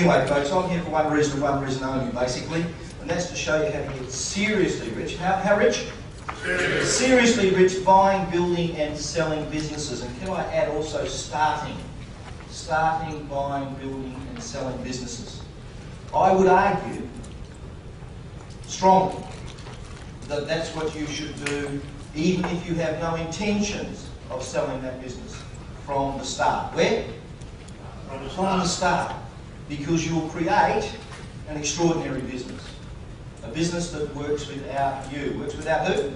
Anyway, folks, I'm here for one reason and one reason only, basically, and that's to show you how to get seriously rich. How rich? Seriously rich, buying, building and selling businesses. And can I add also starting, buying, building and selling businesses. I would argue strongly that that's what you should do even if you have no intentions of selling that business from the start. Where? From the start. Because you'll create an extraordinary business. A business that works without you. Works without who?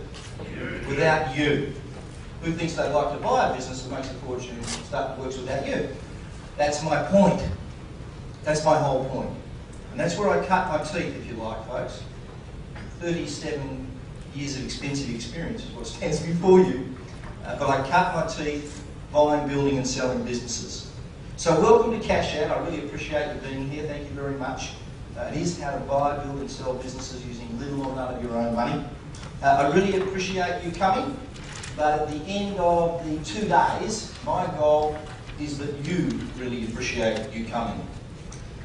You. Without you. Who thinks they'd like to buy a business that makes a fortune and works without you? That's my point. That's my whole point. And that's where I cut my teeth, if you like, folks. 37 years of expensive experience is what stands before you. But I cut my teeth buying, building and selling businesses. So welcome to Cash Out. I really appreciate you being here. Thank you very much. It is how to buy, build and sell businesses using little or none of your own money. I really appreciate you coming. But at the end of the 2 days, my goal is that you really appreciate you coming.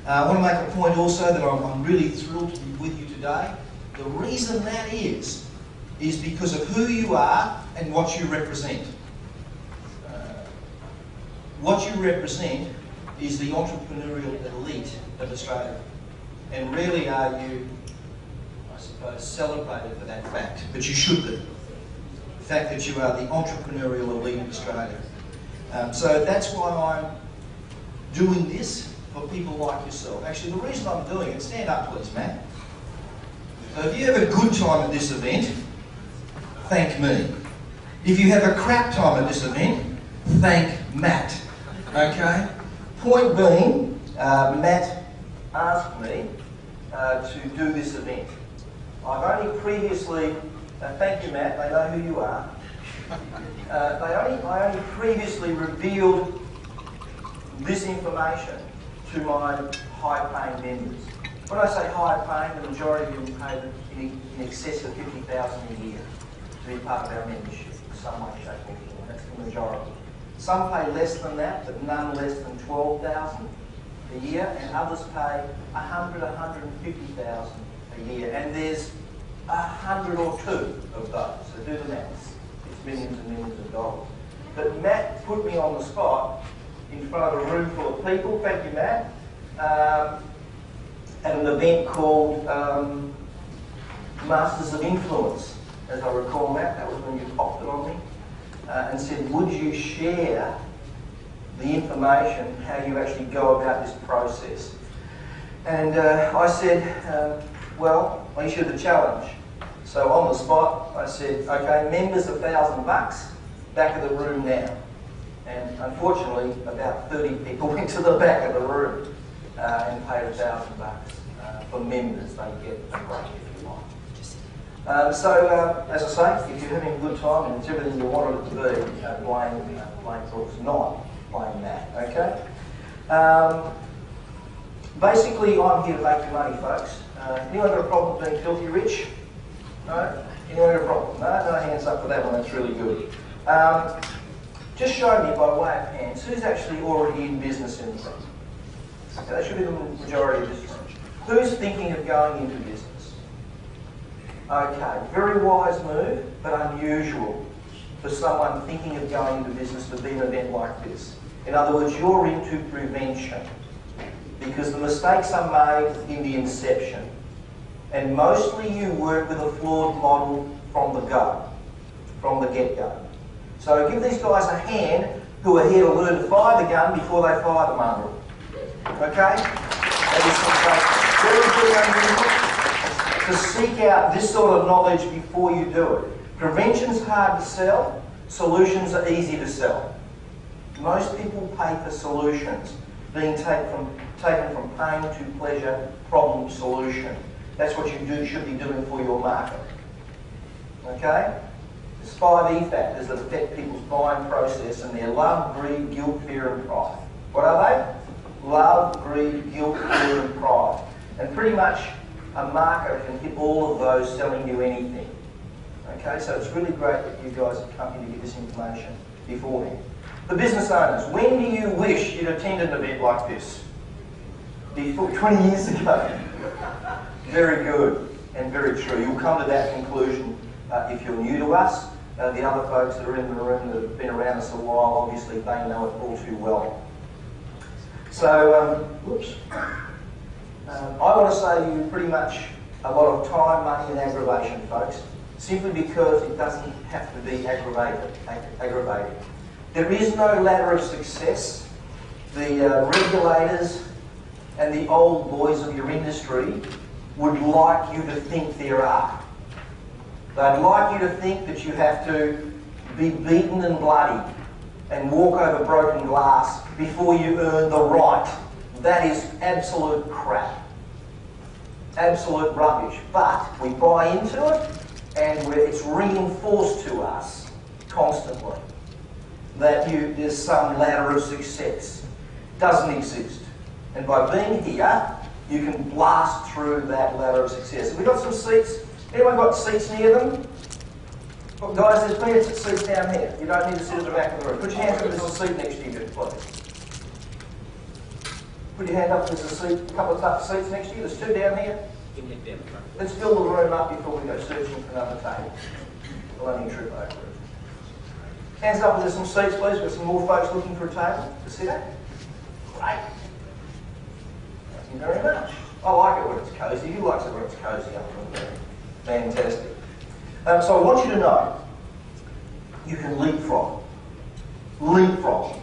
I want to make a point also that I'm really thrilled to be with you today. The reason that is because of who you are and what you represent. What you represent is the entrepreneurial elite of Australia. And rarely are you, I suppose, celebrated for that fact, but you should be. The fact that you are the entrepreneurial elite of Australia. So that's why I'm doing this for people like yourself. Actually, the reason I'm doing it, stand up please, Matt. So if you have a good time at this event, thank me. If you have a crap time at this event, thank Matt. Okay? Point being, Matt asked me to do this event. I've only previously, thank you Matt, they know who you are. I only previously revealed this information to my high-paying members. When I say high-paying, the majority of them pay in excess of $50,000 a year to be part of our membership in some way, shape or form. That's the majority. Some pay less than that, but none less than $12,000 a year, and others pay $100,000, $150,000 a year, and there's 100 or 2 of those. So do the maths. It's millions and millions of dollars. But Matt put me on the spot in front of a room full of people. Thank you, Matt. At an event called Masters of Influence, as I recall, Matt. That was when you popped it on me. And said, would you share the information, how you actually go about this process? And I said, well, I issued a challenge. So on the spot, I said, okay, members $1,000, back of the room now. And unfortunately, about 30 people went to the back of the room and paid $1,000 for members. They get a break if you like. As I say, if you're having a good time and it's everything you wanted it to be, blame Brooks, not blame Matt, okay? Basically, I'm here to make you money, folks. Anyone got a problem with being filthy rich? No? Anyone got a problem? No? No hands up for that one, that's really good. Just show me by way of hands, who's actually already in business in the room? Okay, that should be the majority of business. Who's thinking of going into business? Okay, very wise move, but unusual for someone thinking of going into business to be an event like this. In other words, you're into prevention because the mistakes are made in the inception, and mostly you work with a flawed model from the go, from the get-go. So give these guys a hand who are here to learn to fire the gun before they fire the mongrel. Okay? That is something very, very unusual. To seek out this sort of knowledge before you do it. Prevention's hard to sell, solutions are easy to sell. Most people pay for solutions, being taken from pain to pleasure, problem solution. That's what you should be doing for your market. Okay? There's 5 E factors that affect people's buying process, and they're love, greed, guilt, fear and pride. What are they? Love, greed, guilt, fear and pride. And pretty much a marketer can hit all of those selling you anything. Okay, so it's really great that you guys have come here to get this information beforehand. The business owners, when do you wish you'd attend an event like this? before 20 years ago. Very good and very true. You'll come to that conclusion if you're new to us. The other folks that are in the room that have been around us a while, obviously they know it all too well. So, whoops. I want to save you pretty much a lot of time, money and aggravation, folks, simply because it doesn't have to be aggravating. There is no ladder of success. The regulators and the old boys of your industry would like you to think there are. They'd like you to think that you have to be beaten and bloody and walk over broken glass before you earn the right. That is absolute crap. Absolute rubbish. But we buy into it and it's reinforced to us constantly that there's some ladder of success. Doesn't exist. And by being here, you can blast through that ladder of success. Have we got some seats? Anyone got seats near them? Well, guys, there's plenty of seats down here. You don't need to sit at the back of the room. Put your hands up if there's a seat next to you, please. Put your hand up if there's a seat, a couple of seats next to you. There's two down here. Let's fill the room up before we go searching for another table. We'll only trip over it. Hands up if there's some seats, please. We've got some more folks looking for a table to sit at. Great. Thank you very much. I like it when it's cosy. Who likes it when it's cosy up there? Fantastic. So I want you to know, you can leapfrog. Leapfrog.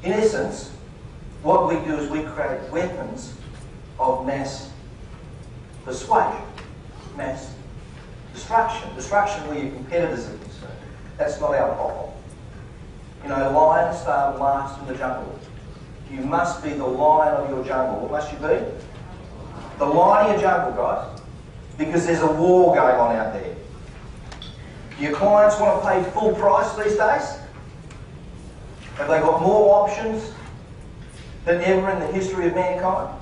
In essence, what we do is we create weapons of mass persuasion, mass destruction. Destruction where your competitors are concerned. That's not our problem. You know, lions starve last in the jungle. You must be the lion of your jungle. What must you be? The lion of your jungle, guys. Because there's a war going on out there. Do your clients want to pay full price these days? Have they got more options than ever in the history of mankind?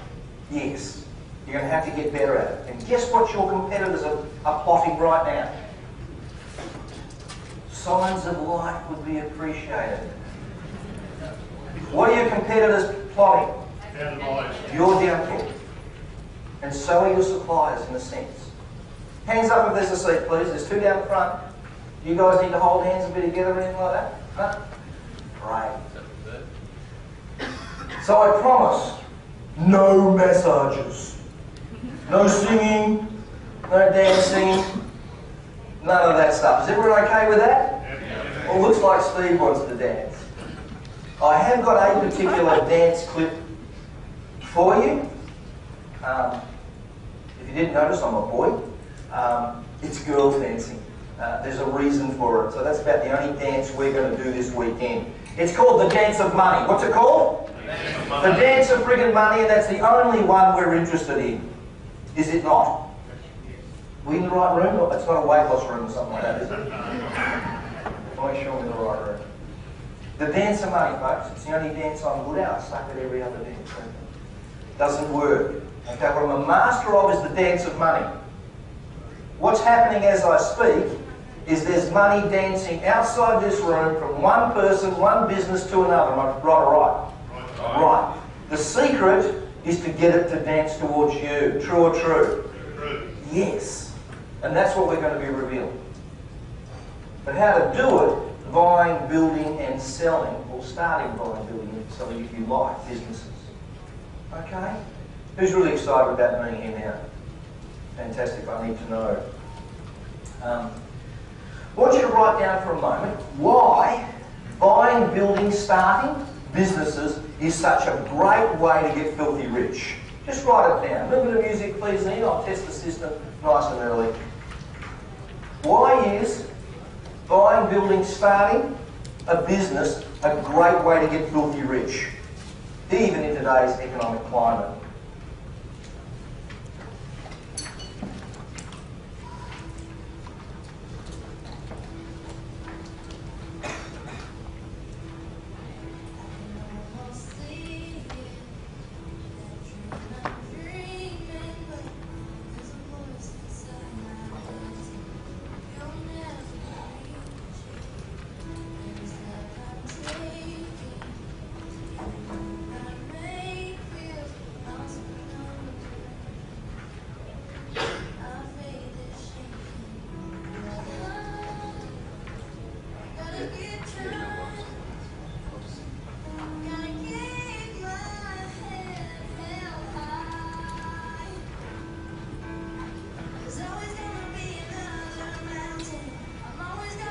Yes. You're going to have to get better at it. And guess what your competitors are plotting right now? Signs of life would be appreciated. What are your competitors plotting? Your downfall. And so are your suppliers in a sense. Hands up if there's a seat, please. There's two down the front. Do you guys need to hold hands and be together or anything like that? No? Great. So I promise, no massages. No singing, no dancing, none of that stuff. Is everyone okay with that? Well, looks like Steve wants to dance. I have got a particular dance clip for you. If you didn't notice, I'm a boy. It's girls dancing. There's a reason for it. So that's about the only dance we're going to do this weekend. It's called the Dance of Money. What's it called? The Dance of Friggin' Money, and that's the only one we're interested in. Is it not? Are we in the right room? It's not a weight loss room or something like that, is it? Make sure we're in the right room. The Dance of Money, folks. It's the only dance I'm good at. I suck at every other dance. Doesn't work. Okay, what I'm a master of is the Dance of Money. What's happening as I speak is there's money dancing outside this room from one person, one business to another. Am I right or right? Right. The secret is to get it to dance towards you. True or true? True. Yes. And that's what we're going to be revealing. But how to do it, buying, building and selling, or starting buying, building and selling if you like businesses. Okay? Who's really excited about being here now? Fantastic, I need to know. I want you to write down for a moment why buying, building, starting businesses is such a great way to get filthy rich. Just write it down. A little bit of music, please, Ian. I'll test the system nice and early. Why is buying, building, starting a business a great way to get filthy rich, even in today's economic climate?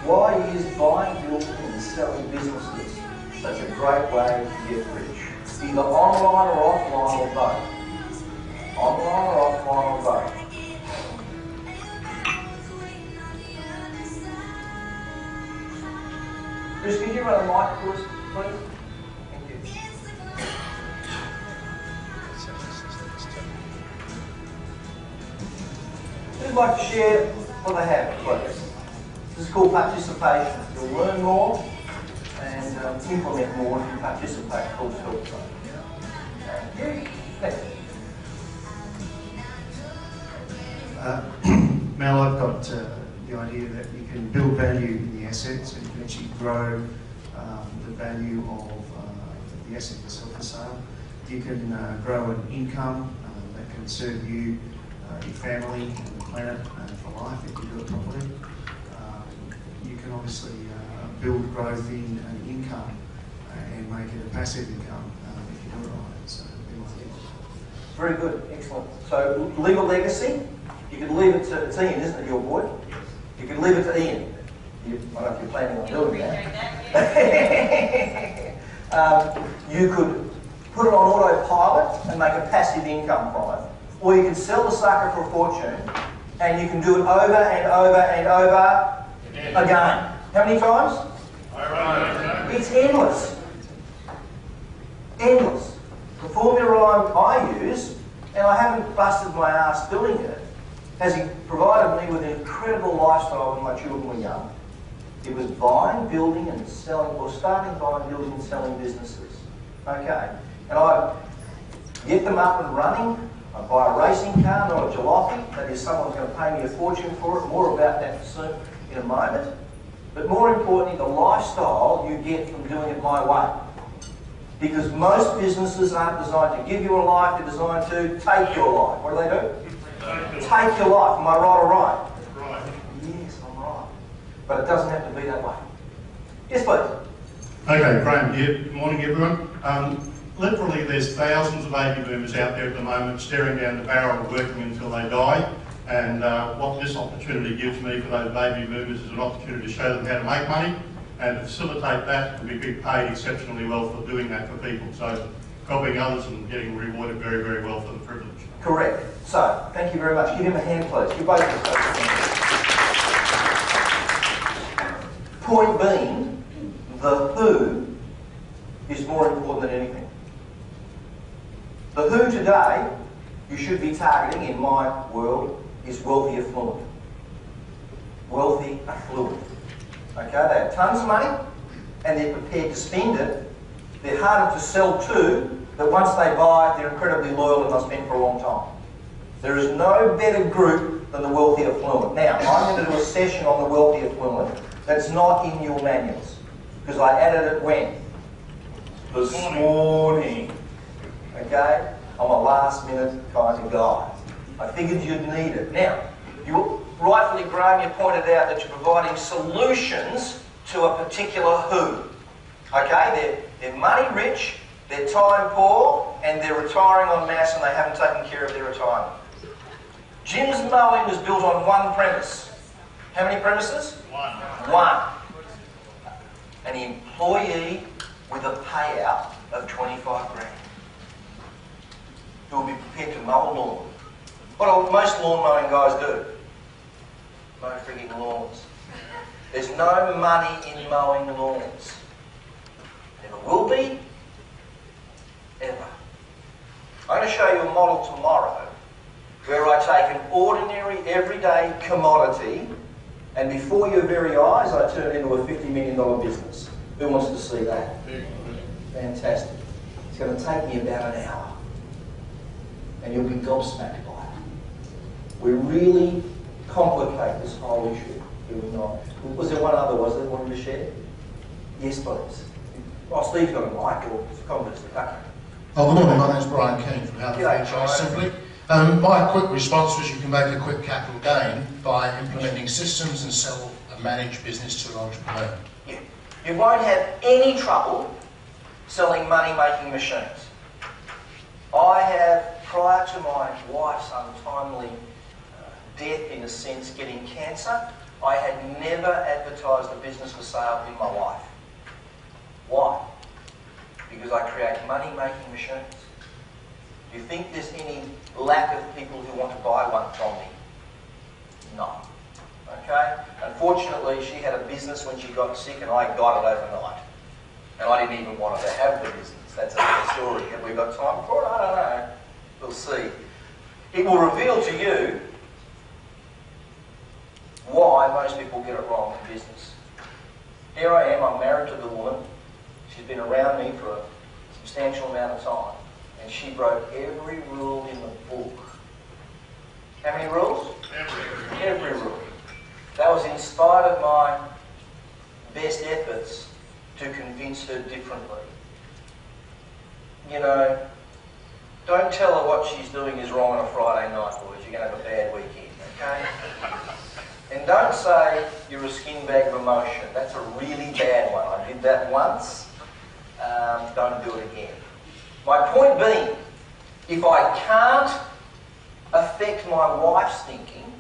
Why is buying, building and selling businesses such a great way to get rich? Either online or offline or both. Online or offline or both. Chris, could you run a mic for us, please? Thank you. Who'd like to share what they have, please? This is called participation. You'll learn more and implement more if you participate. It's called self-training. Thank you. Mel, I've got the idea that you can build value in the assets and you can actually grow the value of the asset itself for sale. You can grow an income that can serve you, your family and the planet for life if you do it properly. You can obviously build growth in an income and make it a passive income if you do it right. So, very good, excellent. So, leave a legacy. You can leave it to, it's Ian, isn't it, your boy? You can leave it to Ian. I don't know if you're planning on doing that. You could put it on autopilot and make a passive income from it. Or you can sell the sucker for a fortune and you can do it over and over and over again. How many times? It's endless. Endless. The formula I use, and I haven't busted my ass doing it, has provided me with an incredible lifestyle when my children were young. It was buying, building and selling, or starting buying, building and selling businesses. Okay? And I get them up and running. I buy a racing car, not a jalopy. That is, someone's going to pay me a fortune for it. More about that soon in a moment. But more importantly, the lifestyle you get from doing it my way. Because most businesses aren't designed to give you a life, they're designed to take your life. What do? Take your life. Am I right or right? Right. Yes, I'm right. But it doesn't have to be that way. Yes, please. Okay, Graham here. Good morning, everyone. Literally, there's thousands of baby boomers out there at the moment staring down the barrel of working until they die. And what this opportunity gives me for those baby boomers is an opportunity to show them how to make money and to facilitate that and be paid exceptionally well for doing that for people. So helping others and getting rewarded very, very well for the privilege. Correct. So, thank you very much. Give him a hand, please. You both Point being, the who is more important than anything. The who today you should be targeting, in my world, is wealthy affluent. Wealthy affluent. Okay, they have tons of money and they're prepared to spend it. They're harder to sell to, but once they buy it, they're incredibly loyal and they'll spend for a long time. There is no better group than the wealthy affluent. Now, I'm going to do a session on the wealthy affluent that's not in your manuals, because I added it when? This morning. Okay? I'm a last minute kind of guy. I figured you'd need it. Now, you rightfully, Graham, you pointed out that you're providing solutions to a particular who. Okay? They're money rich, they're time poor, and they're retiring en masse and they haven't taken care of their retirement. Jim's Mowing was built on one premise. How many premises? One. An employee with a payout of 25 grand. Who will be prepared to mow a lawn. What do most lawn mowing guys do? Mow frigging lawns. There's no money in mowing lawns. Never will be, ever. I'm going to show you a model tomorrow where I take an ordinary, everyday commodity and before your very eyes I turn it into a $50 million business. Who wants to see that? Fantastic. It's going to take me about an hour. And you'll be gobsmacked by it. We really complicate this whole issue, do we not? Was there one other, was there, wanted to share? Yes, please. Oh, Steve's got a mic, or comments. Okay. Oh, good morning, my name's Brian King from Health Franchise Simply. My quick response was you can make a quick capital gain by implementing systems and sell a managed business to an entrepreneur. Yeah. You won't have any trouble selling money-making machines. I have, prior to my wife's untimely death, in a sense, getting cancer, I had never advertised a business for sale in my life. Why? Because I create money-making machines. Do you think there's any lack of people who want to buy one from me? No. Okay? Unfortunately, she had a business when she got sick and I got it overnight. And I didn't even want her to have the business. That's another story. Have we got time for it? I don't know. We'll see. It will reveal to you why most people get it wrong in business. Here I am, I'm married to the woman. She's been around me for a substantial amount of time. And she broke every rule in the book. How many rules? Every rule. That was in spite of my best efforts to convince her differently. You know, don't tell her what she's doing is wrong on a Friday night, boys. You're going to have a bad weekend, okay? And don't say you're a skin bag of emotion. That's a really bad one. I did that once. Don't do it again. My point being, if I can't affect my wife's thinking,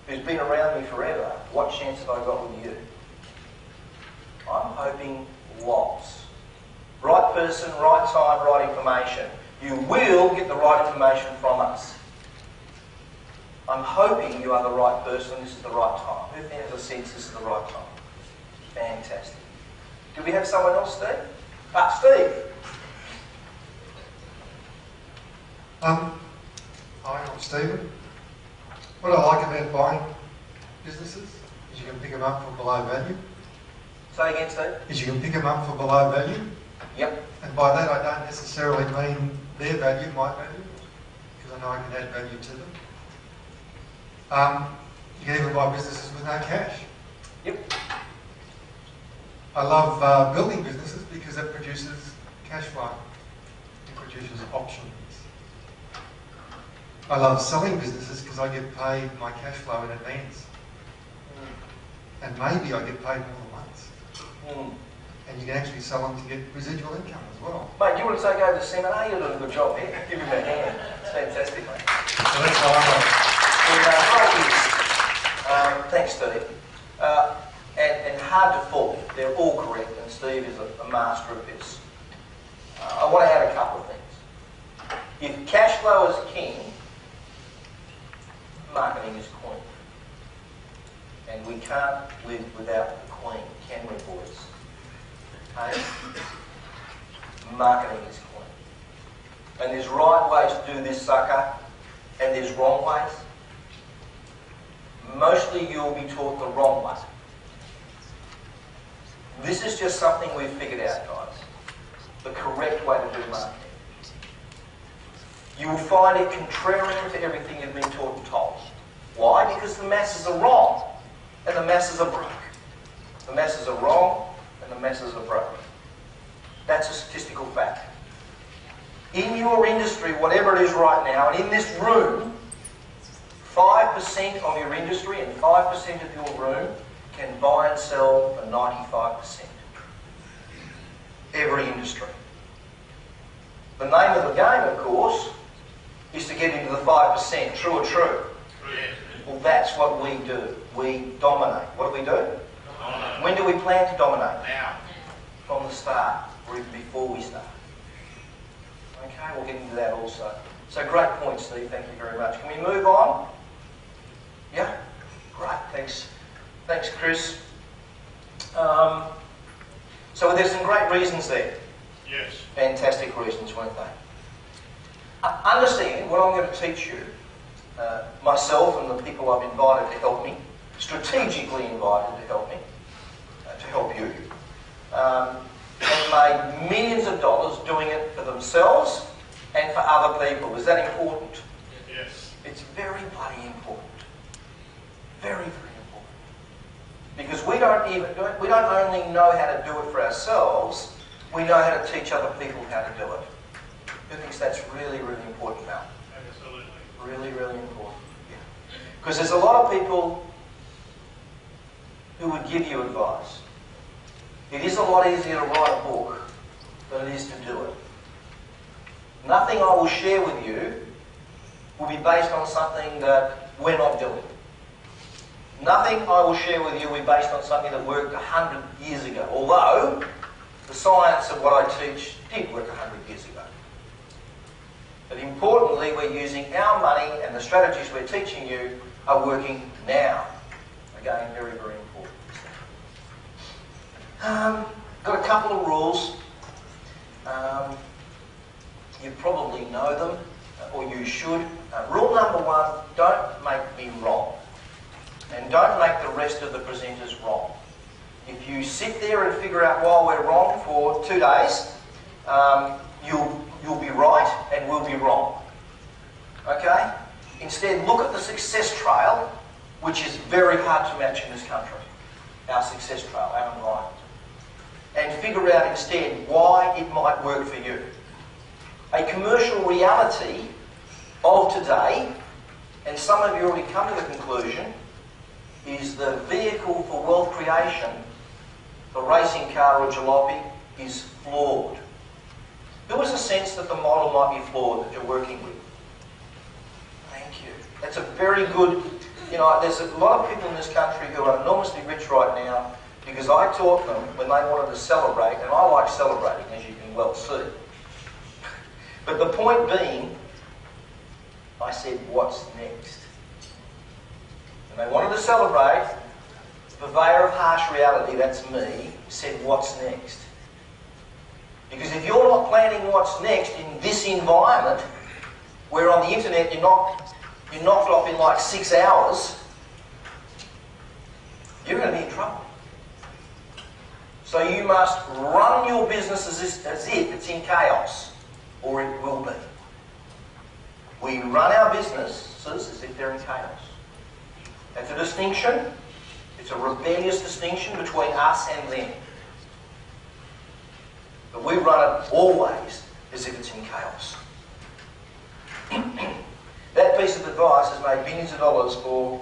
who's been around me forever, what chance have I got with you? I'm hoping lots. Right person, right time, right information. You will get the right information from us. I'm hoping you are the right person, this is the right time. Who has a sense this is the right time? Fantastic. Do we have someone else, Steve? Steve. Hi, I'm Stephen. What I like about buying businesses is you can pick them up for below value. Say again, Steve. Is you can pick them up for below value. Yep. And by that I don't necessarily mean their value, my value, because I know I can add value to them. You can even buy businesses with no cash. Yep. I love building businesses because it produces cash flow. It produces options. I love selling businesses because I get paid my cash flow in advance. And maybe I get paid more than once. And you can actually sell them to get residual income as well. Mate, do you want to take over the seminar? You're doing a good job here. Give him a hand. It's fantastic, mate. So that's why I love it. Thanks, Steve. And hard to fault. They're all correct, and Steve is a master of this. I want to add a couple of things. If cash flow is king, marketing is queen. And we can't live without the queen, can we, boys? Okay? Marketing is queen. And there's right ways to do this sucker, and there's wrong ways. Mostly you'll be taught the wrong way. This is just something we've figured out, guys. The correct way to do marketing. You will find it contrarian to everything you've been taught and told. Why? Because the masses are wrong, and the masses are broke. The masses are wrong, and the masses are broke. That's a statistical fact. In your industry, whatever it is right now, and in this room, 5% of your industry and 5% of your room can buy and sell for 95%. Every industry. The name of the game, of course, is to get into the 5%. True or true? Well, that's what we do. We dominate. What do we do? When do we plan to dominate? Now. From the start, or even before we start. Okay, we'll get into that also. So great point, Steve. Thank you very much. Can we move on? Yeah? Great. Thanks. Thanks, Chris. So there's some great reasons there. Yes. Fantastic reasons, weren't they? Understand what I'm going to teach you, myself and the people I've invited to help me, strategically invited to help me, to help you, have made millions of dollars doing it for themselves and for other people. Is that important? Yes. It's very bloody important. Very, very important. Because we don't only know how to do it for ourselves, we know how to teach other people how to do it. Who thinks that's really, really important now? Absolutely. Really, really important. Yeah. Because there's a lot of people who would give you advice. It is a lot easier to write a book than it is to do it. Nothing I will share with you will be based on something that we're not doing. Nothing I will share with you will be based on something that worked 100 years ago, although the science of what I teach did work 100 years ago. But importantly, we're using our money, and the strategies we're teaching you are working now. Again, very, very important. Got a couple of rules. You probably know them, or you should. Rule number one, don't make me wrong. And don't make the rest of the presenters wrong. If you sit there and figure out why we're wrong for 2 days, you'll be right and we'll be wrong. Okay? Instead, look at the success trail, which is very hard to match in this country. Our success trail, our environment. And figure out instead why it might work for you. A commercial reality of today, and some of you already come to the conclusion, is the vehicle for wealth creation, the racing car or jalopy, is flawed. There was a sense that the model might be flawed that you're working with. Thank you. That's a very good, there's a lot of people in this country who are enormously rich right now because I taught them when they wanted to celebrate, and I like celebrating, as you can well see. But the point being, I said, what's next? And they wanted to celebrate. The purveyor of harsh reality, that's me, said, what's next? Because if you're not planning what's next in this environment, where on the internet you're knocked off in like 6 hours, you're going to be in trouble. So you must run your business as if it's in chaos, or it will be. We run our businesses as if they're in chaos. That's a distinction. It's a rebellious distinction between us and them. But we run it always as if it's in chaos. That piece of advice has made billions of dollars for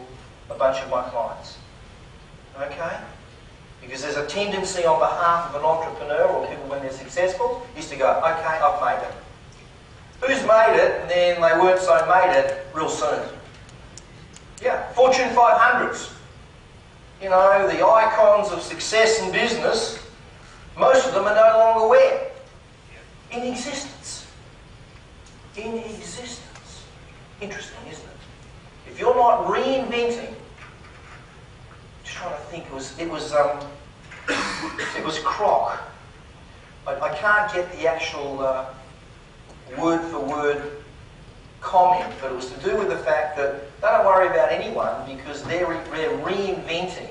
a bunch of my clients. Okay? Because there's a tendency on behalf of an entrepreneur or people when they're successful is to go, okay, I've made it. Who's made it and then they weren't so made it real soon? Yeah, Fortune 500s. The icons of success in business, most of them are no longer where? In existence. In existence. Interesting, isn't it? If you're not reinventing, just trying to think, it was Kroc. I can't get the actual word for word comment, but it was to do with the fact that they don't worry about anyone because they're reinventing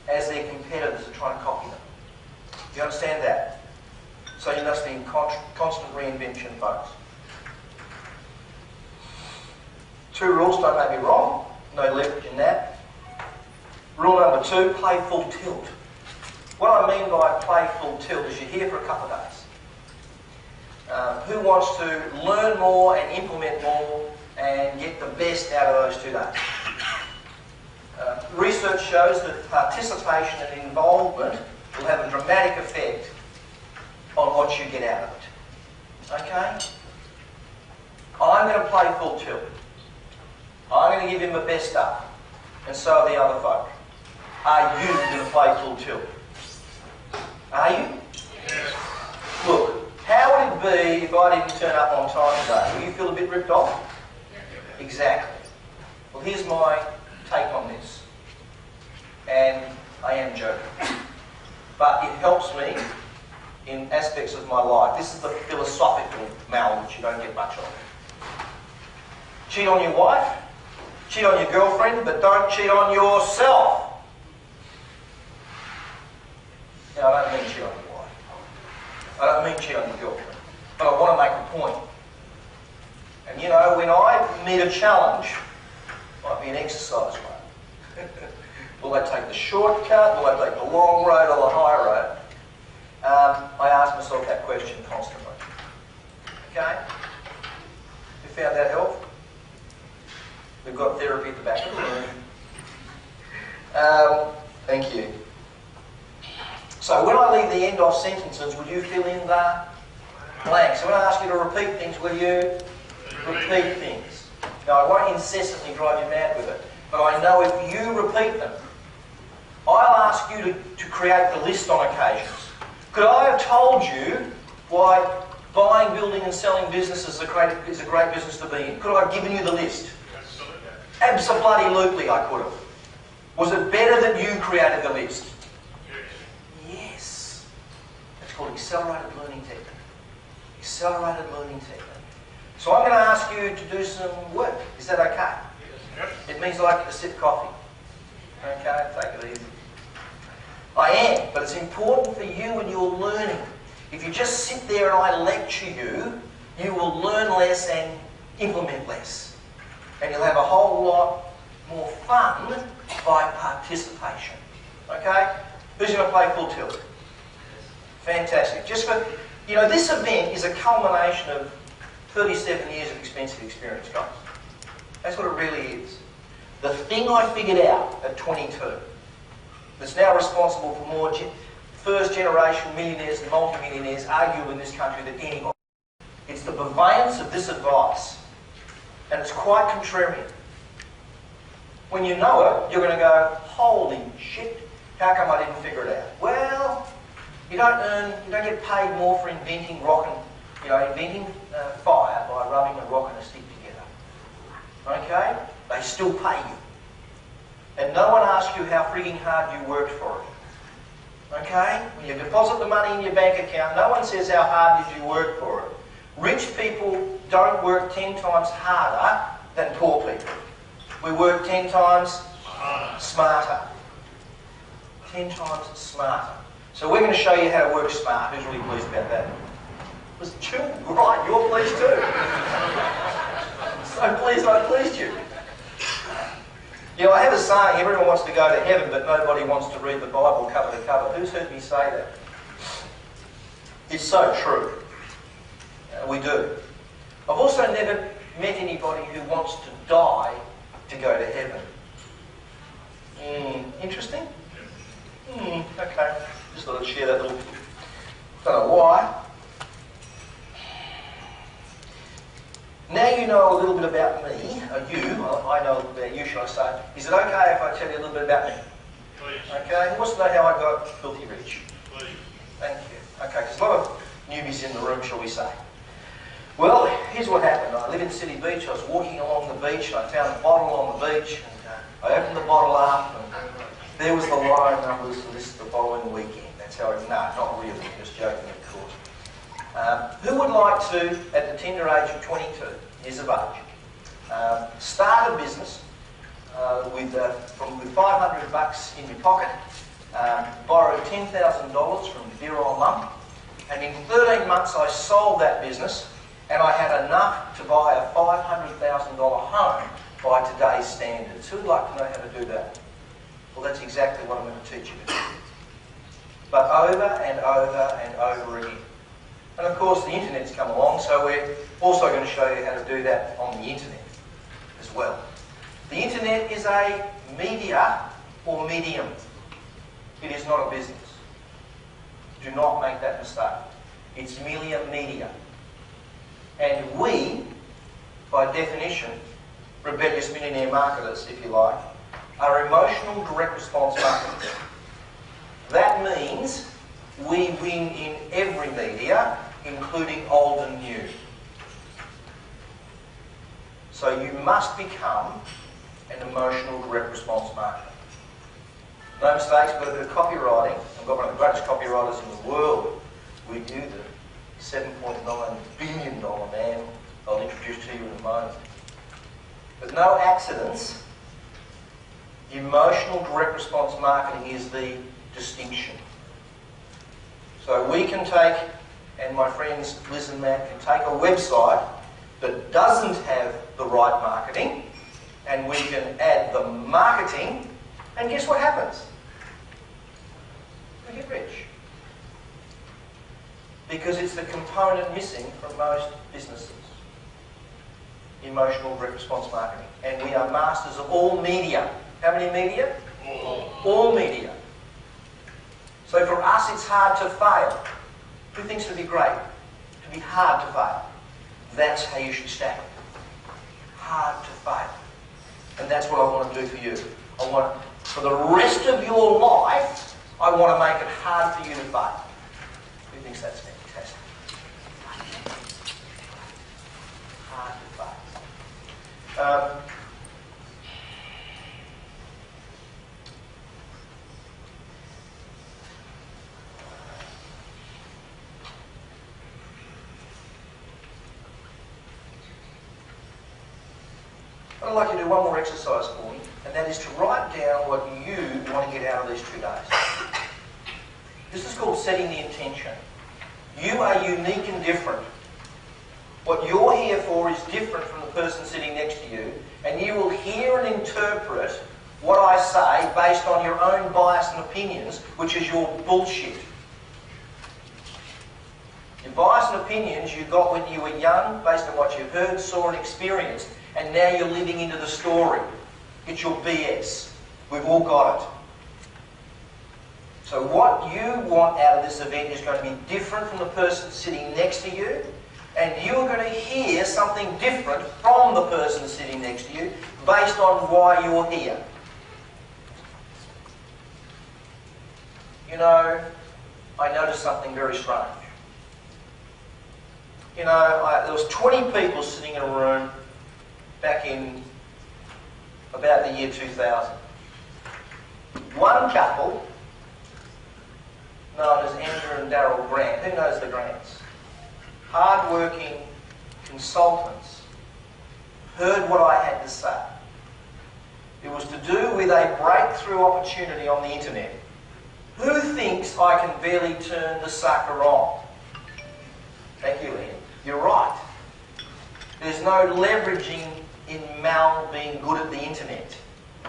as their competitors are trying to copy them. Do you understand that? So you must be in constant reinvention, folks. 2 rules, don't make me wrong. No leverage in that. Rule number 2, play full tilt. What I mean by play full tilt is you're here for a couple of days. Who wants to learn more and implement more and get the best out of those 2 days? Research shows that participation and involvement will have a dramatic effect on what you get out of it. Okay? I'm going to play full tilt. I'm going to give him the best stuff. And so are the other folk. Are you going to play full tilt? Are you? Yes. Look. How would it be if I didn't turn up on time today? Will you feel a bit ripped off? Yeah. Exactly. Well, here's my take on this. And I am joking. But it helps me in aspects of my life. This is the philosophical mal which you don't get much of. Cheat on your wife, cheat on your girlfriend, but don't cheat on yourself. Now, I don't mean cheat on your wife. I don't mean cheat on your girlfriend, but I want to make a point. And when I meet a challenge, might be an exercise one. Will they take the shortcut? Will they take the long road or the high road? I ask myself that question constantly. Okay? You found that helpful? We've got therapy at the back of the room. Thank you. So when I leave the end of sentences, will you fill in the blanks? So when I ask you to repeat things, will you repeat things? Now, I won't incessantly drive you mad with it. but I know if you repeat them, I'll ask you to create the list on occasions. Could I have told you why buying, building and selling businesses is a great business to be in? Could I have given you the list? Absolutely, I could have. Was it better that you created the list? Yes. It's called accelerated learning technique. Accelerated learning technique. So I'm going to ask you to do some work. Is that okay? It means I like you to sip coffee. Okay, take it easy. I am, but it's important for you when you're learning. If you just sit there and I lecture you, you will learn less and implement less. And you'll have a whole lot more fun by participation. Okay? Who's going to play full tilt? Fantastic. Just for, you know, this event is a culmination of 37 years of expensive experience, guys. That's what it really is. The thing I figured out at 22 that's now responsible for more first-generation millionaires and multimillionaires, arguably in this country, than anyone. It's the purveyance of this advice. And it's quite contrarian. When you know it, you're going to go, holy shit, how come I didn't figure it out? Well, you don't get paid more for inventing fire by rubbing a rock and a stick together. Okay? They still pay you. And no one asks you how frigging hard you worked for it. Okay? When you deposit the money in your bank account, no one says how hard did you work for it. Rich people don't work 10 times harder than poor people. We work 10 times smarter. 10 times smarter. So we're going to show you how to work smart. Who's really pleased about that? Was it you? Right, you're pleased too. So pleased I pleased you. You know, I have a saying, everyone wants to go to heaven, but nobody wants to read the Bible cover to cover. Who's heard me say that? It's so true. We do. I've also never met anybody who wants to die to go to heaven. Interesting? Okay. Just thought I'd share that little... Don't know why. Now you know a little bit about me, or you, I know about you, should I say. Is it okay if I tell you a little bit about me? Please. Okay, who wants to know how I got filthy rich? Please. Thank you. Okay, there's a lot of newbies in the room, shall we say. Well, here's what happened. I live in City Beach, I was walking along the beach, and I found a bottle on the beach, and I opened the bottle up, and there was the lotto numbers for this the following weekend. That's how no, not really, just joking, of course. Who would like to, at the tender age of 22 years of age, start a business with $500 in your pocket, borrow $10,000 from Viron Mum, and in 13 months I sold that business and I had enough to buy a $500,000 home by today's standards. Who would like to know how to do that? Well, that's exactly what I'm going to teach you to do. But over and over and over again. And of course the internet's come along, so we're also going to show you how to do that on the internet as well. The internet is a media or medium. It is not a business. Do not make that mistake. It's merely a media. And we, by definition, rebellious millionaire marketers, if you like, are emotional direct response marketers. That means we win in every media, including old and new. So you must become an emotional direct response marketer. No mistakes, we've got a bit of copywriting. I've got one of the greatest copywriters in the world with you, the $7.9 billion man I'll introduce to you in a moment. But no accidents. Emotional direct response marketing is the distinction. So we can take, and my friends Liz and Matt can take a website that doesn't have the right marketing, and we can add the marketing, and guess what happens? We get rich. Because it's the component missing from most businesses. Emotional direct response marketing. And we are masters of all media. How many media? All media. So for us it's hard to fail. Who thinks it would be great? To be hard to fail. That's how you should stack it. Hard to fail. And that's what I want to do for you. I want, for the rest of your life, I want to make it hard for you to fail. Who thinks that's fantastic? Hard to fail. I'd like you to do one more exercise for me, and that is to write down what you want to get out of these 2 days. This is called setting the intention. You are unique and different. What you're here for is different from the person sitting next to you, and you will hear and interpret what I say based on your own bias and opinions, which is your bullshit. Your bias and opinions you got when you were young, based on what you heard, saw and experienced, and now you're living into the story. It's your BS. We've all got it. So what you want out of this event is going to be different from the person sitting next to you, and you're going to hear something different from the person sitting next to you based on why you're here. You know, I noticed something very strange. You know, there was 20 people sitting in a room back in about the year 2000. One couple, known as Andrew and Daryl Grant. Who knows the Grants? Hard-working consultants, heard what I had to say. It was to do with a breakthrough opportunity on the internet. Who thinks I can barely turn the sucker on? Thank you, Ian. You're right. There's no leveraging in Mal being good at the internet,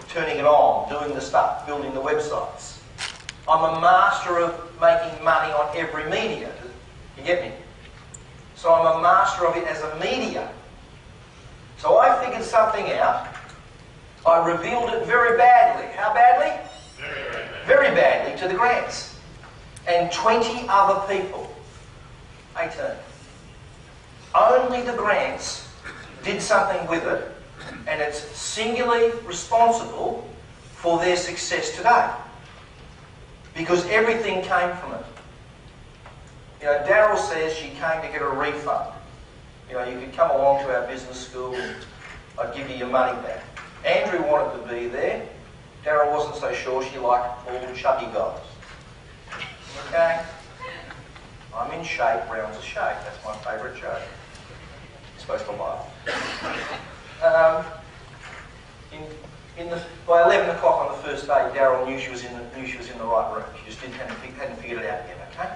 turning it on, doing the stuff, building the websites. I'm a master of making money on every media. You get me? So I'm a master of it as a media. So I figured something out. I revealed it very badly. How badly? Very badly to the Grants. And 20 other people. 18. Only the Grants did something with it, and it's singularly responsible for their success today. Because everything came from it. You know, Daryl says she came to get a refund. You know, you could come along to our business school and I'd give you your money back. Andrew wanted to be there. Daryl wasn't so sure. She liked all the chubby guys. Okay? I'm in shape, Brown's a shake. That's my favourite joke. You're supposed to laugh. By 11 o'clock on the first day, Daryl knew she was in the right room. She just hadn't figured it out yet, okay?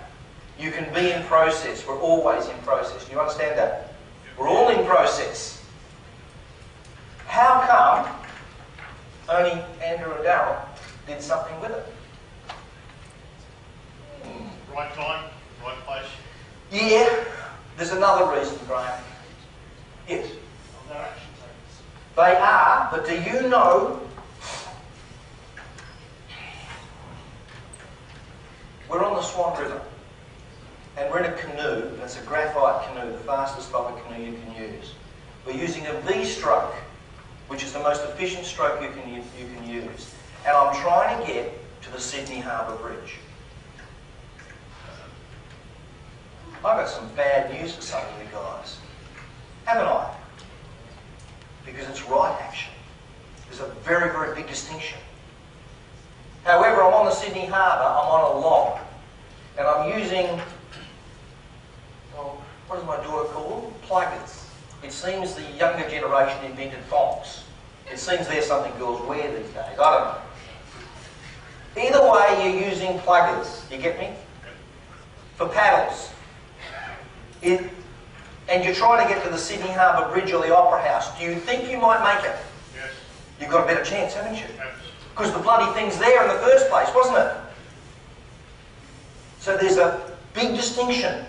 You can be in process. We're always in process. Do you understand that? We're all in process. How come only Andrew and Daryl did something with it? Right time, right place. Yeah, there's another reason, Graham. Yes. They are, but do you know we're on the Swan River and we're in a canoe, and it's a graphite canoe, the fastest type of canoe you can use. We're using a V-stroke, which is the most efficient stroke you can use, and I'm trying to get to the Sydney Harbour Bridge. I've got some bad news for some of you guys, haven't I? Because it's right action. There's a very, very big distinction. However, I'm on the Sydney Harbour, I'm on a log, and I'm using, well, what does my daughter call them? Pluggers. It seems the younger generation invented thongs. It seems there's something girls wear these days. I don't know. Either way, you're using pluggers. You get me? For paddles. And you're trying to get to the Sydney Harbour Bridge or the Opera House. Do you think you might make it? Yes. You've got a better chance, haven't you? Yes. Because the bloody thing's there in the first place, wasn't it? So there's a big distinction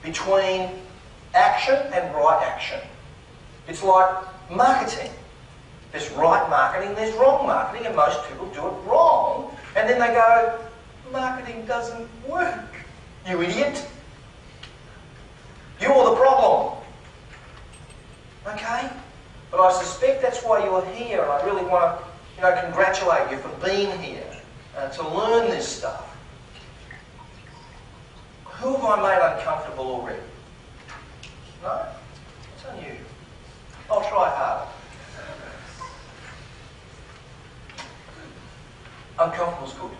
between action and right action. It's like marketing. There's right marketing, there's wrong marketing, and most people do it wrong. And then they go, marketing doesn't work, you idiot. You're the problem. Okay? But I suspect that's why you're here, and I really want to, congratulate you for being here to learn this stuff. Who have I made uncomfortable already? No? It's unusual. I'll try harder. Uncomfortable's good.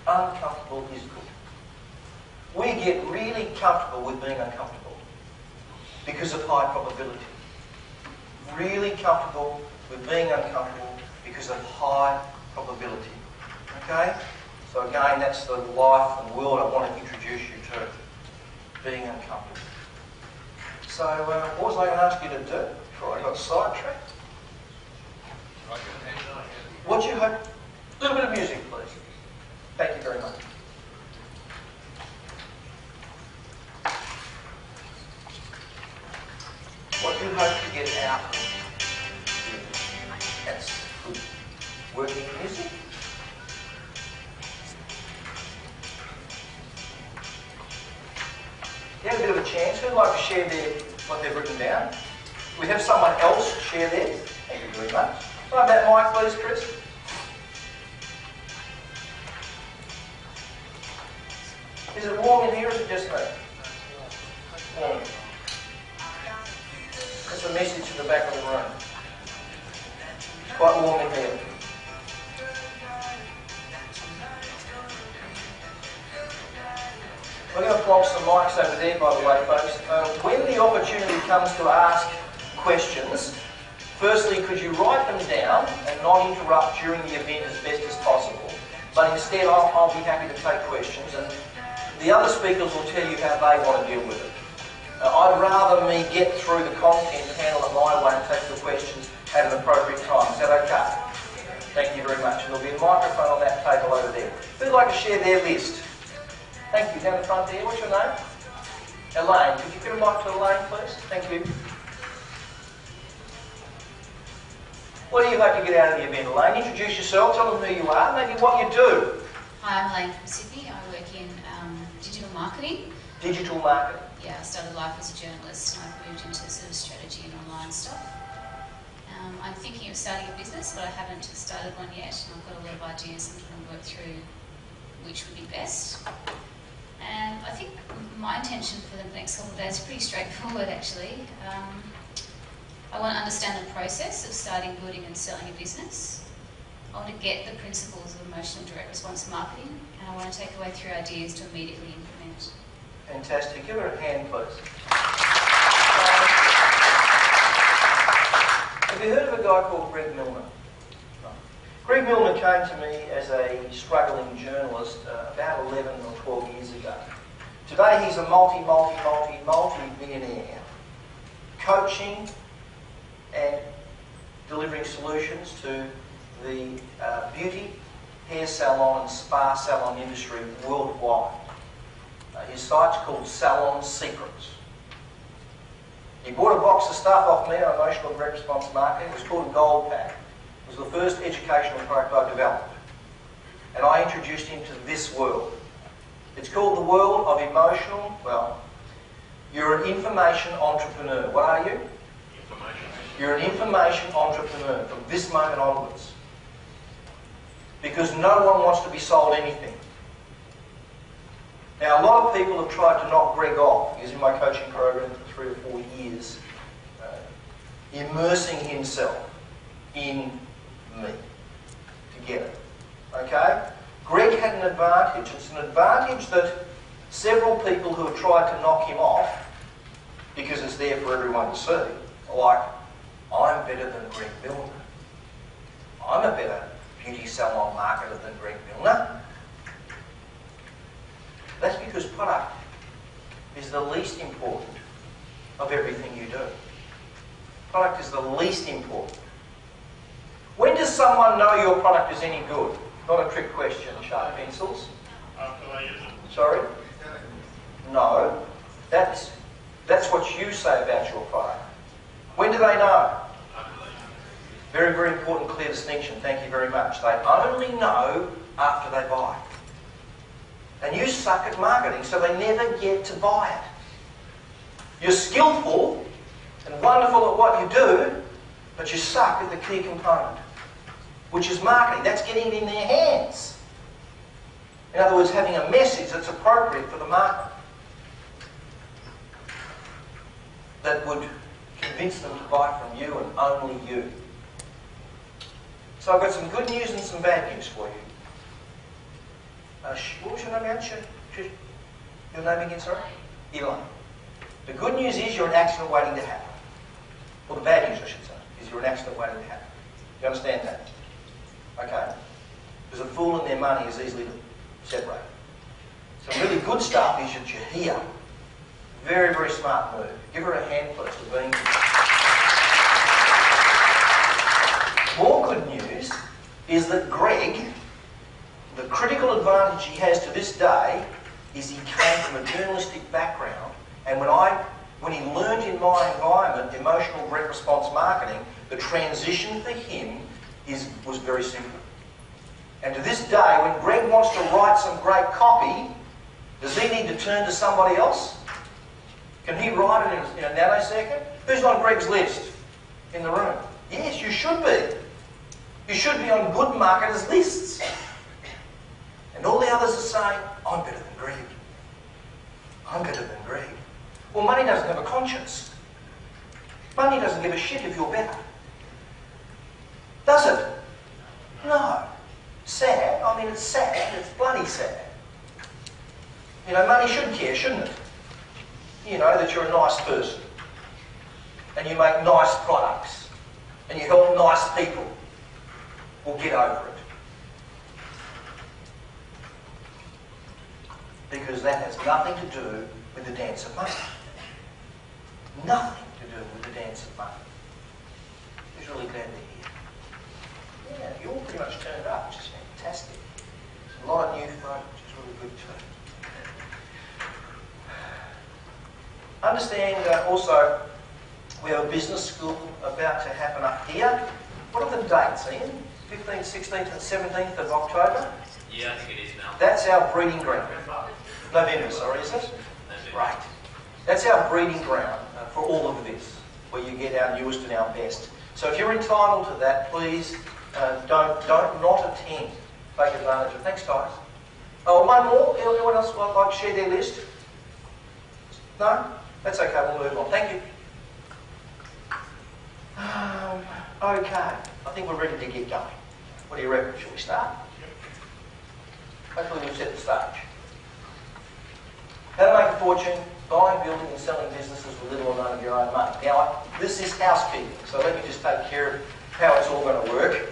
Uncomfortable is good. We get really comfortable with being uncomfortable because of high probability. Really comfortable with being uncomfortable because of high probability. Okay? So again, that's the life and world I want to introduce you to. Being uncomfortable. So what was I going to ask you to do before I got sidetracked? What do you hope? A little bit of music, please. Thank you very much. What do you hope to get out of it? That's good. Working music. You have a bit of a chance. Who'd like to share what they've written down? We have someone else share theirs. Thank you very much. Can I have that mic, please, Chris? Is it warm in here or is it just me? Warm. That's a message to the back of the room. It's quite warm in here. We're going to plonk some mics over there, by the way, folks. When the opportunity comes to ask questions, firstly, could you write them down and not interrupt during the event as best as possible? But instead, I'll be happy to take questions, and the other speakers will tell you how they want to deal with it. I'd rather me get through the content, handle it my way, and take the questions at an appropriate time. Is that okay? Thank you very much. And there'll be a microphone on that table over there. Who'd like to share their list? Thank you. Down the front there. What's your name? Elaine. Could you give a mic to Elaine, please? Thank you. What do you hope to get out of the event, Elaine? Introduce yourself. Tell them who you are. Maybe what you do. Hi, I'm Elaine from Sydney. I work in digital marketing. Digital marketing. Yeah, I started life as a journalist and I've moved into sort of strategy and online stuff. I'm thinking of starting a business, but I haven't started one yet. And I've got a lot of ideas and I'm trying to work through which would be best. And I think my intention for the next couple of days is pretty straightforward, actually. I want to understand the process of starting, building and selling a business. I want to get the principles of emotional direct response marketing, and I want to take away 3 ideas to immediately implement. Fantastic. Give her a hand, please. Have you heard of a guy called Greg Milner? No. Greg Milner came to me as a struggling journalist about 11 or 12 years ago. Today he's a multi-millionaire, coaching and delivering solutions to the beauty, hair salon and spa salon industry worldwide. His site's called Salon Secrets. He bought a box of stuff off me on emotional direct response marketing. It was called a Gold Pack. It was the first educational product I developed. And I introduced him to this world. It's called the world of emotional, you're an information entrepreneur. What are you? You're an information entrepreneur from this moment onwards. Because no one wants to be sold anything. Now, a lot of people have tried to knock Greg off using my coaching program for 3 or 4 years, immersing himself in me to get it. Okay? Greg had an advantage. It's an advantage that several people who have tried to knock him off, because it's there for everyone to see, are like, I'm better than Greg Milner. I'm a better beauty salon marketer than Greg Milner. That's because product is the least important of everything you do. Product is the least important. When does someone know your product is any good? Not a trick question, sharp pencils. After they use it. Sorry? No. That's what you say about your product. When do they know? Very, very important, clear distinction. Thank you very much. They only know after they buy. And you suck at marketing, so they never get to buy it. You're skillful and wonderful at what you do, but you suck at the key component, which is marketing. That's getting it in their hands. In other words, having a message that's appropriate for the market, that would convince them to buy from you and only you. So I've got some good news and some bad news for you. What was your name again? Your name again, sorry? Elaine. The good news is you're an accident waiting to happen. Well, the bad news, I should say, is you're an accident waiting to happen. You understand that? Okay? Because a fool and their money is easily separated. Some really good stuff is that you're here. Very, very smart move. Give her a hand, please, for being here. More good news is that Greg, the critical advantage he has to this day is he came from a journalistic background, and when he learned in my environment emotional direct response marketing, the transition for him was very simple. And to this day, when Greg wants to write some great copy, does he need to turn to somebody else? Can he write it in a nanosecond? Who's on Greg's list in the room? Yes, you should be. You should be on good marketers' lists. And all the others are saying, I'm better than Greg. I'm better than Greg. Well, money doesn't have a conscience. Money doesn't give a shit if you're better. Does it? No. Sad. I mean, it's sad. It's bloody sad. You know, money should care, shouldn't it? You know, that you're a nice person. And you make nice products. And you help nice people. Well, get over it. Because that has nothing to do with the dance of money. Nothing to do with the dance of money. Who's really glad they're here? Yeah, you all pretty much turned up, which is fantastic. There's a lot of new folk, which is really good too. Understand also, we have a business school about to happen up here. What are the dates, Ian? 15th, 16th and 17th of October? Yeah, I think it is now. That's our breeding ground. November, sorry, is it? Right. That's our breeding ground for all of this, where you get our newest and our best. So if you're entitled to that, please don't not attend. Take advantage of it. Thanks, guys. Oh, one more. Anyone else would like to share their list? No? That's okay. We'll move on. Thank you. Okay. I think we're ready to get going. What do you reckon? Shall we start? Hopefully we'll set the stage. How to make a fortune, buying, building and selling businesses with little or none of your own money. Now, this is housekeeping, so let me just take care of how it's all going to work.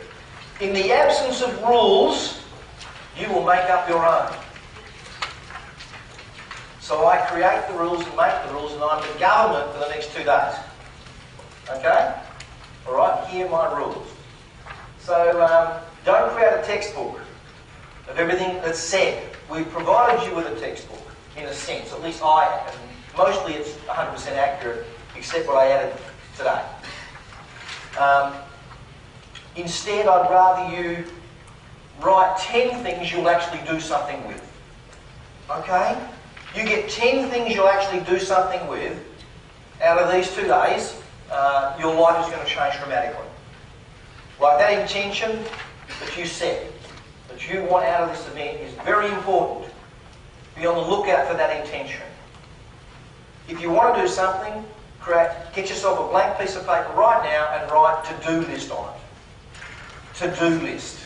In the absence of rules, you will make up your own. So I create the rules and make the rules, and I'm the government for the next 2 days. Okay? All right, here are my rules. So don't create a textbook of everything that's said. We've provided you with a textbook, in a sense, at least I have. And mostly it's 100% accurate, except what I added today. Instead, I'd rather you write 10 things you'll actually do something with. Okay? You get 10 things you'll actually do something with out of these 2 days, your life is going to change dramatically. Like that intention that you set, that you want out of this event is very important. Be on the lookout for that intention. If you want to do something, get yourself a blank piece of paper right now and write to-do list on it. To-do list.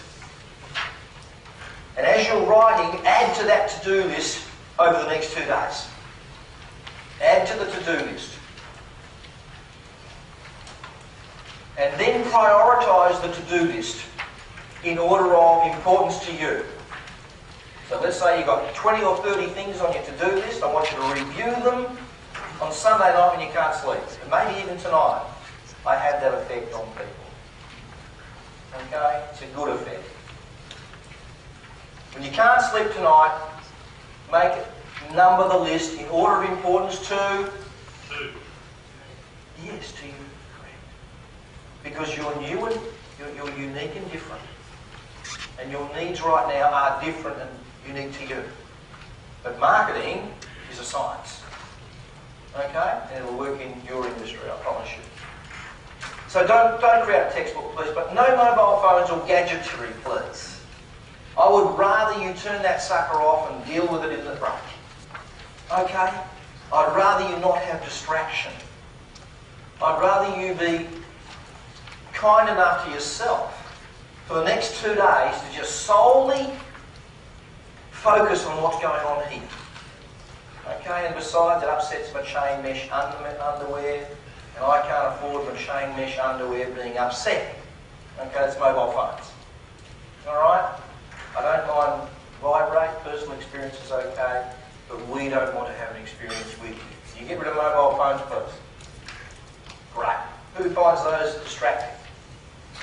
And as you're writing, add to that to-do list over the next 2 days. Add to the to-do list. And then prioritise the to-do list in order of importance to you. So let's say you've got 20 or 30 things on your to-do list. I want you to review them on Sunday night when you can't sleep. And maybe even tonight. I have that effect on people. Okay? It's a good effect. When you can't sleep tonight, make it, number the list in order of importance to... Yes, to you. Because you're new and you're unique and different. And your needs right now are different and unique to you. But marketing is a science. Okay? And it'll work in your industry, I promise you. So don't create a textbook, please, but no mobile phones or gadgetry, please. I would rather you turn that sucker off and deal with it in the break. Okay? I'd rather you not have distraction. I'd rather you be kind enough to yourself for the next 2 days to just solely focus on what's going on here. Okay, and besides, it upsets my chain mesh underwear, and I can't afford my chain mesh underwear being upset. Okay, that's mobile phones. Alright? I don't mind vibrate, personal experience is okay, but we don't want to have an experience with you. You get rid of mobile phones, please. Great. Who finds those distracting?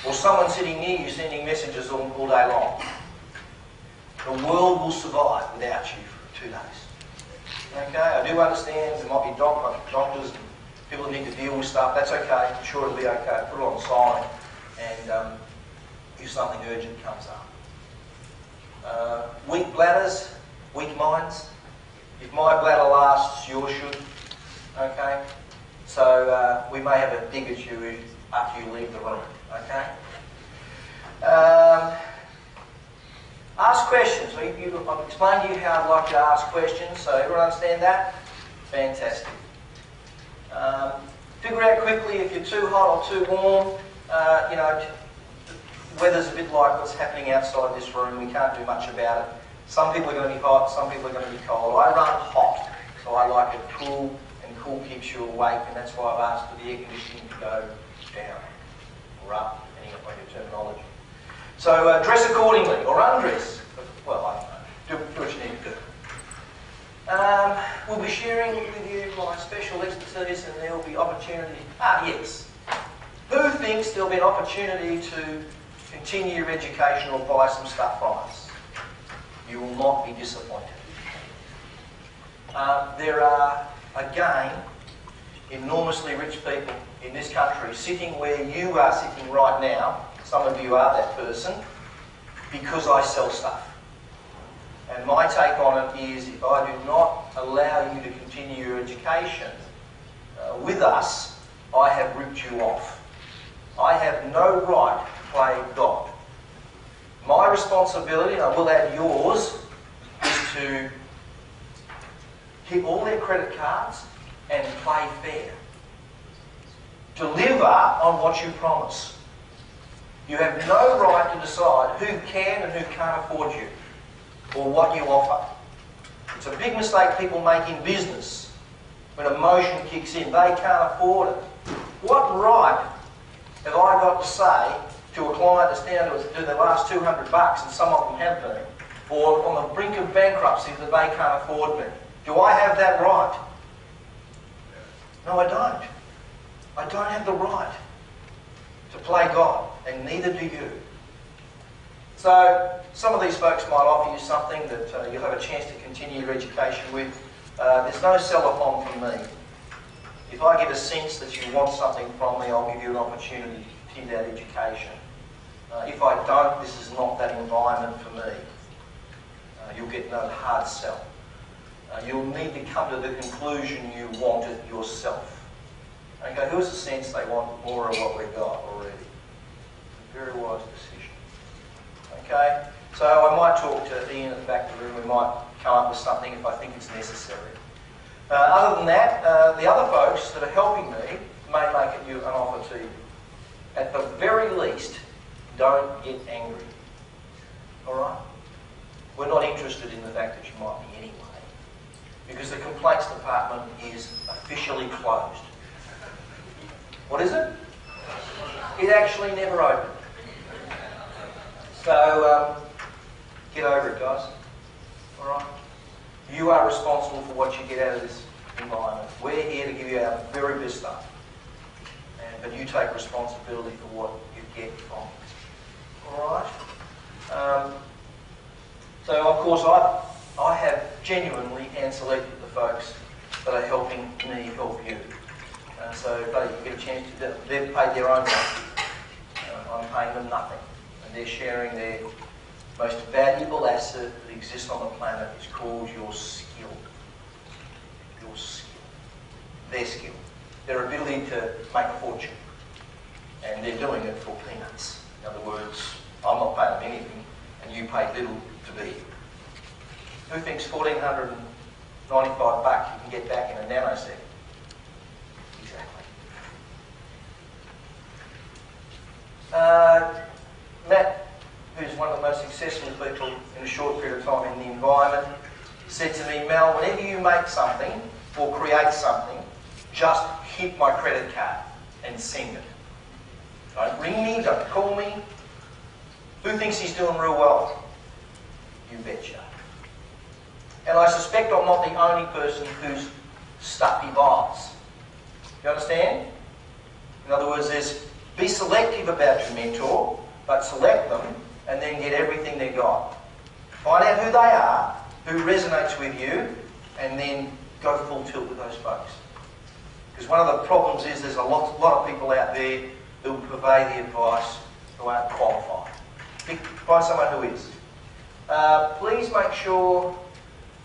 Or someone sitting near you sending messages all day long. The world will survive without you for 2 days. Okay, I do understand there might be doctors and people who need to deal with stuff. That's okay. I'm sure it'll be okay. Put it on silent, and if something urgent comes up. Weak bladders, weak minds. If my bladder lasts, yours should. Okay? So we may have a dig at you after you leave the room. Okay? Ask questions. I've explained to you how I'd like you to ask questions, so everyone understand that? Fantastic. Figure out quickly if you're too hot or too warm. You know, the weather's a bit like what's happening outside this room. We can't do much about it. Some people are going to be hot, some people are going to be cold. I run hot, so I like it cool, and cool keeps you awake, and that's why I've asked for the air conditioning to go down or up, depending on your terminology. So dress accordingly, or undress. Well, I don't know. Do what you need to do. We'll be sharing with you my special expertise, and there will be opportunity. Yes. Who thinks there'll be an opportunity to continue your education or buy some stuff from us? You will not be disappointed. There are, again, enormously rich people in this country sitting where you are sitting right now. Some of you are that person, because I sell stuff. And my take on it is, if I do not allow you to continue your education with us, I have ripped you off. I have no right to play God. My responsibility, and I will add yours, is to keep all their credit cards and play fair. Deliver on what you promise. You have no right to decide who can and who can't afford you, or what you offer. It's a big mistake people make in business. When emotion kicks in, they can't afford it. What right have I got to say to a client that's down to the last $200, and some of them have been, or on the brink of bankruptcy, that they can't afford me? Do I have that right? No, I don't. I don't have the right to play God, and neither do you. So some of these folks might offer you something that you'll have a chance to continue your education with. There's no sell-upon from me. If I get a sense that you want something from me, I'll give you an opportunity to continue that education. If I don't, this is not that environment for me. You'll get no hard sell. You'll need to come to the conclusion you want it yourself. Okay, who has a sense they want more of what we've got already? A very wise decision. Okay, so I might talk to Ian at the back of the room. We might come up with something if I think it's necessary. Other than that, the other folks that are helping me may make you an offer to you. At the very least, don't get angry. All right? We're not interested in the fact that you might be anyway, because the complaints department is officially closed. What is it? It actually never opened. So, get over it, guys. All right? You are responsible for what you get out of this environment. We're here to give you our very best stuff. But you take responsibility for what you get from it. All right? So, of course, I have genuinely hand-selected the folks that are helping me help you. So they get a chance to, they've paid their own money. I'm paying them nothing. And they're sharing their most valuable asset that exists on the planet. Is called your skill. Your skill. Their skill. Their ability to make a fortune. and they're doing it for peanuts. In other words, I'm not paying them anything, and you pay little to be here. Who thinks $1,495 you can get back in a nanosecond? Exactly. Matt, who's one of the most successful people in a short period of time in the environment, said to me, Mel, whenever you make something or create something, just hit my credit card and send it. Don't ring me, don't call me. Who thinks he's doing real well? You betcha. And I suspect I'm not the only person whose stuff he buys. You understand? In other words, be selective about your mentor, but select them and then get everything they got. Find out who they are, who resonates with you, and then go full tilt with those folks. Because one of the problems is there's a lot of people out there who will purvey the advice who aren't qualified. Find someone who is. Please make sure,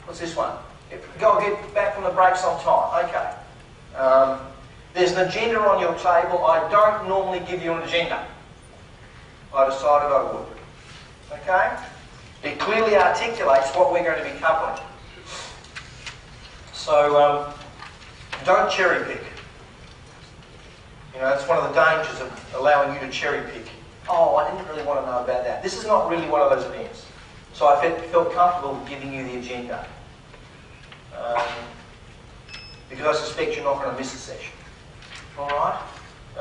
what's this one? Go get back from the breaks on time. Okay. There's an agenda on your table. I don't normally give you an agenda. I decided I would. Okay? It clearly articulates what we're going to be covering. So, don't cherry pick. You know, it's one of the dangers of allowing you to cherry pick. Oh, I didn't really want to know about that. This is not really one of those events. So I felt comfortable giving you the agenda. Because I suspect you're not going to miss a session. All right?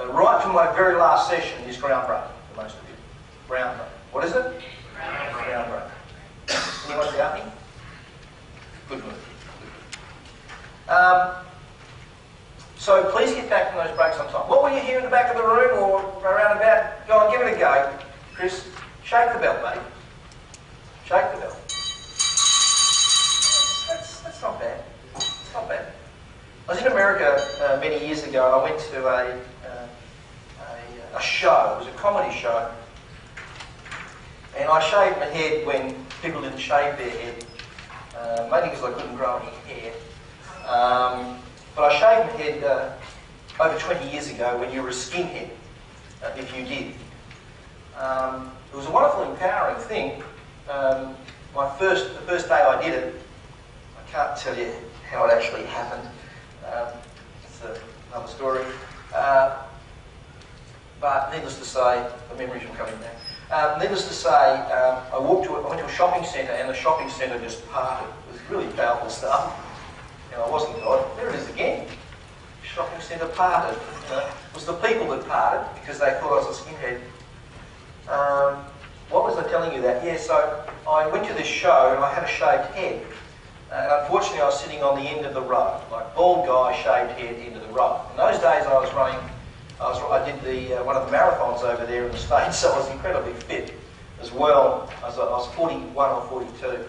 Right from my very last session is groundbreaking for most of you. Groundbreaking. What is it? Groundbreaking. Anyone doubt me? Good move. So please get back from those breaks on time. What were you here in the back of the room or around about? Go on, give it a go. Chris, shake the bell, mate. Shake the bell. That's not bad. It's not bad. I was in America many years ago. I went to a show. It was a comedy show. And I shaved my head when people didn't shave their head. Mainly because I couldn't grow any hair. But I shaved my head over 20 years ago when you were a skinhead, if you did. It was a wonderful, empowering thing. The first day I did it, I can't tell you how it actually happened. It's another story. But needless to say, the memories are coming back. Needless to say, I went to a shopping centre, and the shopping centre just parted. It was really powerful stuff. And I wasn't God. There it is again. Shopping centre parted. It was the people that parted because they thought I was a skinhead. What was I telling you that? Yeah, so I went to this show and I had a shaved head. And unfortunately I was sitting on the end of the road. Like bald guy, shaved head, end of the road. In those days I was running, I did one of the marathons over there in the States, so I was incredibly fit as well. I was 41 or 42,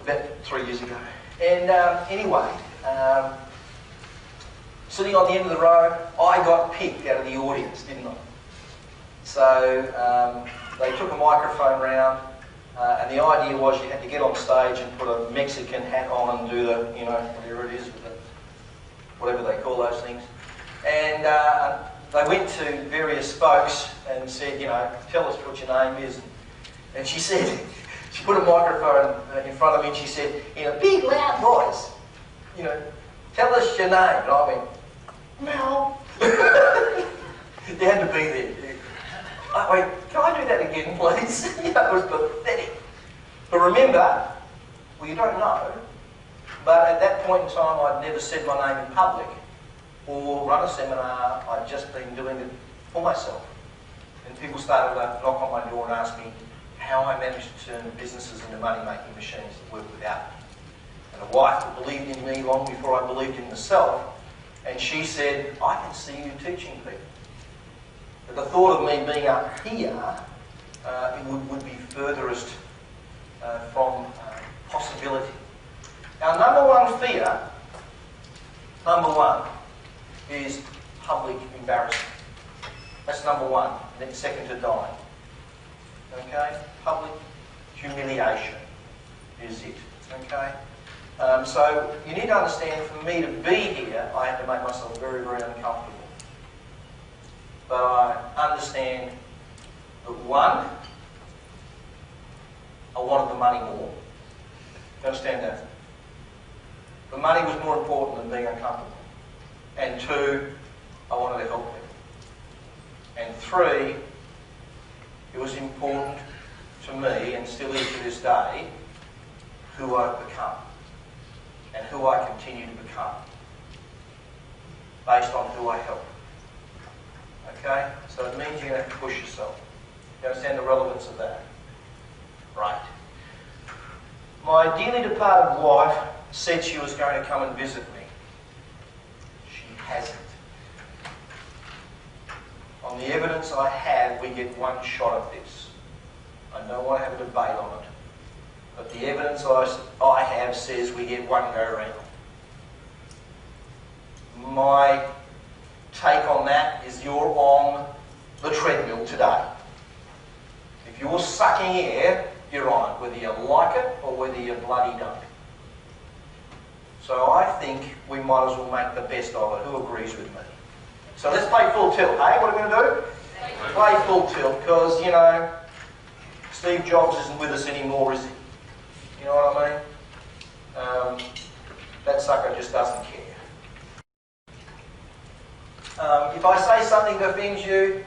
about 3 years ago. And anyway, sitting on the end of the road, I got picked out of the audience, didn't I? So they took a microphone round, and the idea was you had to get on stage and put a Mexican hat on and do the, whatever it is, with the, whatever they call those things. And they went to various folks and said, tell us what your name is. And she said, she put a microphone in front of me and she said, in a big loud voice, tell us your name. And I went, Mel. You had to be there. I went, can I do that again, please? It was pathetic. But remember, well, you don't know, but at that point in time, I'd never said my name in public or run a seminar. I'd just been doing it for myself. And people started to knock on my door and ask me how I managed to turn businesses into money-making machines that work without me. And a wife that believed in me long before I believed in myself, and she said, I can see you teaching people. But the thought of me being up here, it would be furthest from possibility. Our number one fear, is public embarrassment. That's number one, and then second to dying. Okay? Public humiliation is it. Okay? So you need to understand, for me to be here, I have to make myself very, very uncomfortable. but I understand that one, I wanted the money more. You understand that? The money was more important than being uncomfortable. And two, I wanted to help people. And three, it was important to me, and still is to this day, who I've become and who I continue to become based on who I help. Okay? So it means you're going to have to push yourself. You understand the relevance of that? Right. My dearly departed wife said she was going to come and visit me. She hasn't. On the evidence I have, we get one shot at this. I don't want to have a debate on it. But the evidence I have says we get one go round. My take on that is you're on the treadmill today. If you're sucking air, you're on it, whether you like it or whether you bloody don't. So I think we might as well make the best of it. Who agrees with me? So let's play full tilt, hey? What are we going to do? Play full tilt, because, you know, Steve Jobs isn't with us anymore, is he? You know what I mean? That sucker just doesn't care. If I say something that offends you,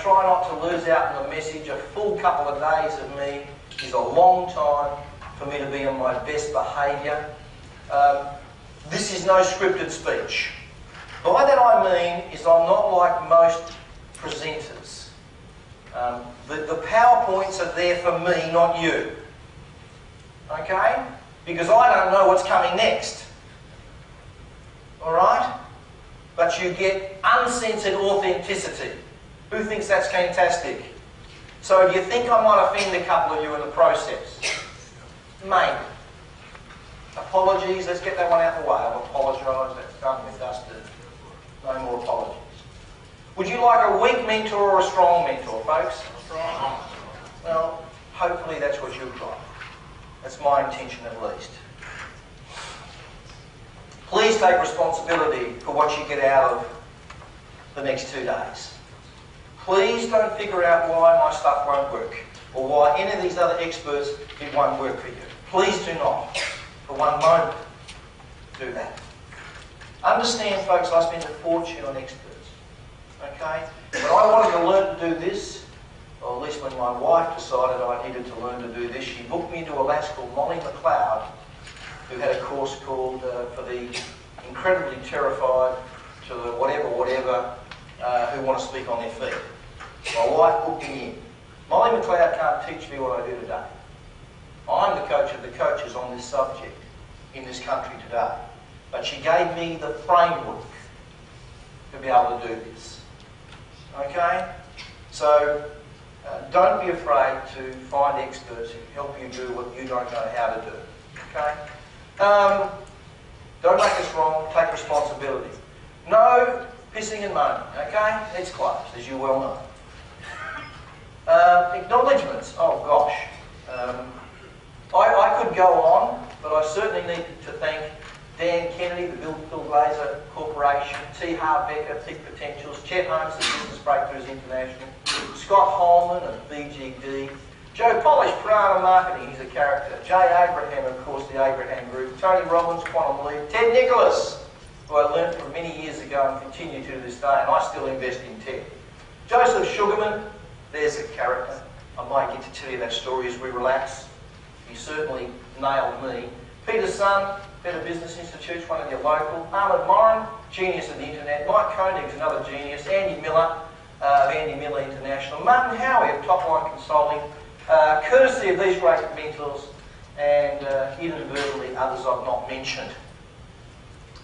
try not to lose out on the message. A full couple of days of me is a long time for me to be on my best behaviour. This is no scripted speech. By that I mean is I'm not like most presenters. The PowerPoints are there for me, not you. Okay? Because I don't know what's coming next. Alright? But you get uncensored authenticity. Who thinks that's fantastic? So do you think I might offend a couple of you in the process? Maybe. Apologies, let's get that one out of the way. I've apologised, that's done with, dusted. No more apologies. Would you like a weak mentor or a strong mentor, folks? Strong. Well, hopefully that's what you've got. That's my intention at least. Please take responsibility for what you get out of the next 2 days. Please don't figure out why my stuff won't work or why any of these other experts, it won't work for you. Please do not, for one moment, do that. Understand, folks, I spend a fortune on experts. Okay? When I wanted to learn to do this, or at least when my wife decided I needed to learn to do this, she booked me into a lass called Molly McLeod, who had a course called for the incredibly terrified to the whatever, who want to speak on their feet. My wife booked me in. Molly McLeod can't teach me what I do today. I'm the coach of the coaches on this subject in this country today. But she gave me the framework to be able to do this. Okay? So, don't be afraid to find experts who help you do what you don't know how to do. Okay? Don't make us wrong, take responsibility. No pissing and moaning, okay? It's closed, as you well know. Acknowledgements, oh gosh. I could go on, but I certainly need to thank Dan Kennedy, the Bill Glazer Corporation, T. Harbecker, Peak Potentials, Chet Holmes, the Business Breakthroughs International, Scott Holman of BGD, Joe Polish, Piranha Marketing, he's a character, Jay Abraham, of course, the Abraham Group, Tony Robbins, Quantum Leap, Ted Nicholas, who I learned from many years ago and continue to this day, and I still invest in Ted. Joseph Sugarman, there's a character. I might get to tell you that story as we relax. He certainly nailed me. Peter Sun, Better Business Institute, one of your local. Ahmed Morin, genius of the internet. Mike Koenig's another genius. Andy Miller of Andy Miller International. Martin Howie of Top Line Consulting. Courtesy of these great mentors and inadvertently others I've not mentioned.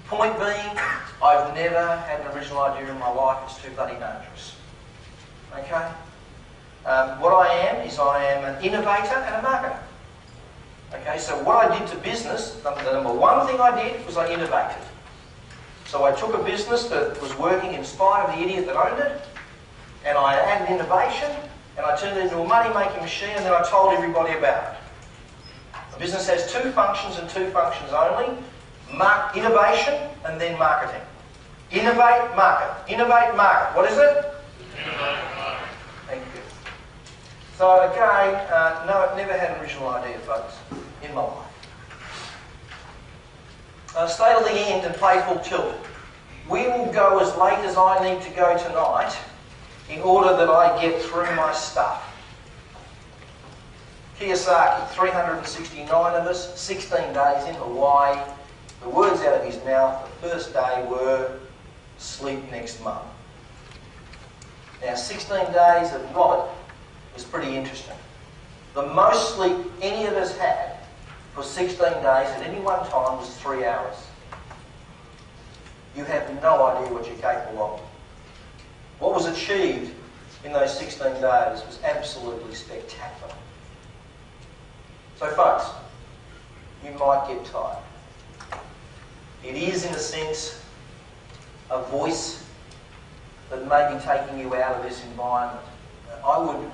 Point being, I've never had an original idea in my life. It's too bloody dangerous. Okay? What I am is I am an innovator and a marketer. Okay, so what I did to business, the number one thing I did was I innovated. So I took a business that was working in spite of the idiot that owned it, and I added innovation, and I turned it into a money-making machine, and then I told everybody about it. A business has two functions and two functions only, innovation and then marketing. Innovate, market. Innovate, market. What is it? So again, no, I've never had an original idea, folks, in my life. Stay till the end and play full tilt. We will go as late as I need to go tonight in order that I get through my stuff. Kiyosaki, 369 of us, 16 days in Hawaii. The words out of his mouth the first day were, sleep next month. Now, 16 days of Robert was pretty interesting. The most sleep any of us had for 16 days at any one time was 3 hours. You have no idea what you're capable of. What was achieved in those 16 days was absolutely spectacular. So folks, you might get tired. It is, in a sense, a voice that may be taking you out of this environment. I would,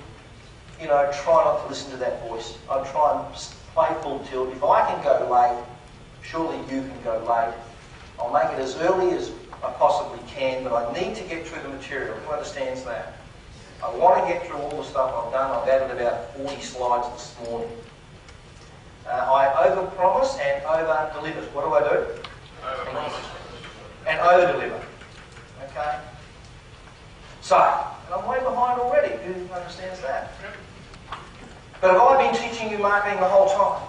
try not to listen to that voice. I'd try and play full tilt. If I can go late, surely you can go late. I'll make it as early as I possibly can, but I need to get through the material. Who understands that? I want to get through all the stuff I've done. I've added about 40 slides this morning. I overpromise and over-deliver. What do I do? And over-deliver. Okay? So, and I'm way behind already. Who understands that? But have I been teaching you marketing the whole time?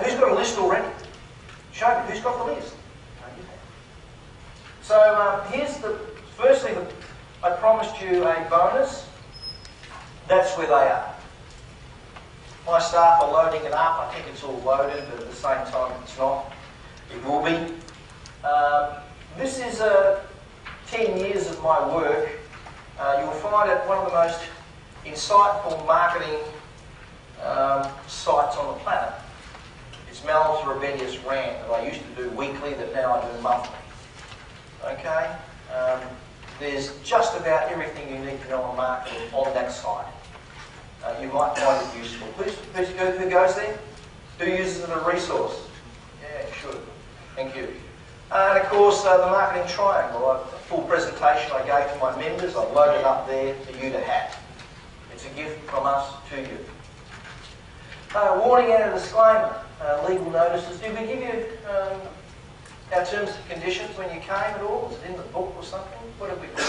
Who's got a list already? Show me, who's got the list? So here's firstly, I promised you a bonus. That's where they are. My staff are loading it up. I think it's all loaded, but at the same time it's not. It will be. This is 10 years of my work. You will find it one of the most insightful marketing sites on the planet. It's Mal's Rebellious Rant that I used to do weekly, that now I do monthly. Okay? There's just about everything you need to know on marketing on that site. You might find it useful. Who goes there? Who uses it as a resource? Yeah, sure. Thank you. And of course, the marketing triangle. A full presentation I gave to my members. I've loaded up there for you to have. It's a gift from us to you. Warning and a disclaimer. Legal notices. Did we give you our terms and conditions when you came at all? Was it in the book or something? What have we got?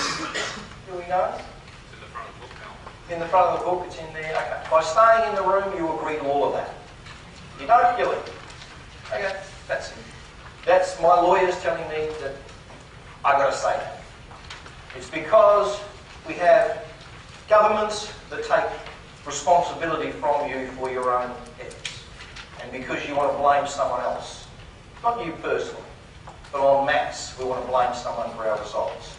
Do we know? It's in the front of the book now. In the front of the book, it's in there. Okay. By staying in the room, you agree to all of that. You don't, you leave. Okay, that's it. That's my lawyers telling me that I've got to say that. It's because we have governments that take responsibility from you for your own efforts. And because you want to blame someone else. Not you personally, but en masse, we want to blame someone for our results.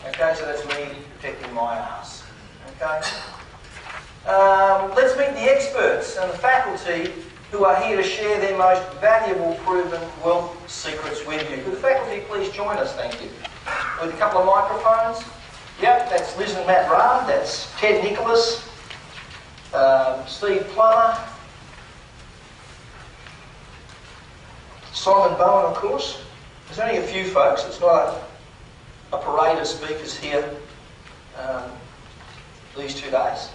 Okay, so that's me protecting my ass. Okay? Let's meet the experts and the faculty who are here to share their most valuable proven wealth secrets with you. Could the faculty please join us, thank you. With a couple of microphones. Yep, that's Liz and Matt Rahm, that's Ted Nicholas, Steve Plummer, Simon Bowen, of course. There's only a few folks, it's not a parade of speakers here these 2 days.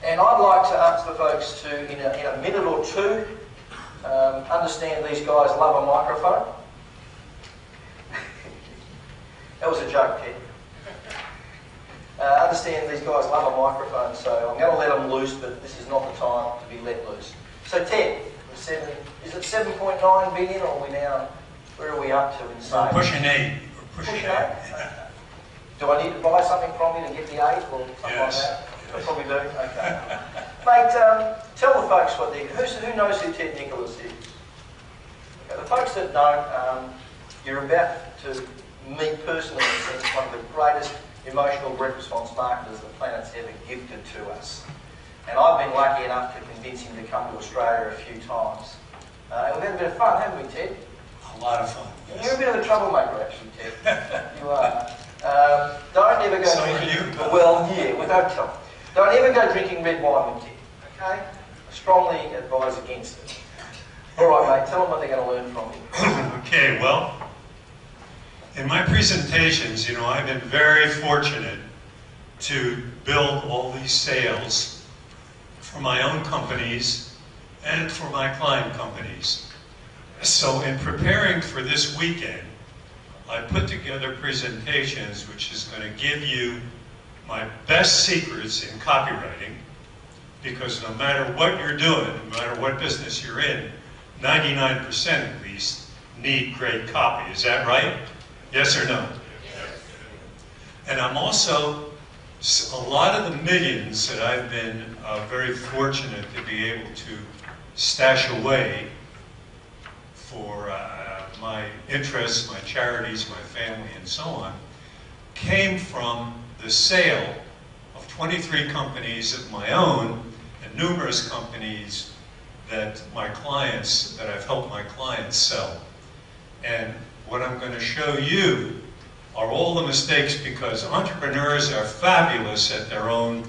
And I'd like to ask the folks to, in a minute or two, understand these guys love a microphone. That was a joke, Ted. Understand these guys love a microphone, so I'm going to let them loose, but this is not the time to be let loose. So Ted, is it 7.9 billion, or are we now, where are we up to in sales? We're pushing 8. We're pushing 8. Do I need to buy something from you to get the 8 or something like that? I probably do. Okay. Mate, tell the folks who knows who Ted Nicholas is? Okay, the folks that don't, you're about to meet personally one of the greatest emotional direct response marketers the planet's ever gifted to us. And I've been lucky enough to convince him to come to Australia a few times. And we've had a bit of fun, haven't we, Ted? A lot of fun. Yes. You're a bit of a troublemaker, actually, Ted. You are. Don't ever go So drinking. are you. Well, yeah, without telling. Don't ever go drinking red wine with Ted. Okay? I strongly advise against it. All right, mate. Tell them what they're going to learn from you. Okay, well, in my presentations, I've been very fortunate to build all these sales for my own companies and for my client companies. So in preparing for this weekend, I put together presentations which is going to give you my best secrets in copywriting, because no matter what you're doing, no matter what business you're in, 99% at least need great copy. Is that right? Yes or no? Yes. And I'm also, a lot of the millions that I've been very fortunate to be able to stash away for my interests, my charities, my family, and so on, came from the sale of 23 companies of my own and numerous companies that I've helped my clients sell. And what I'm going to show you are all the mistakes, because entrepreneurs are fabulous at their own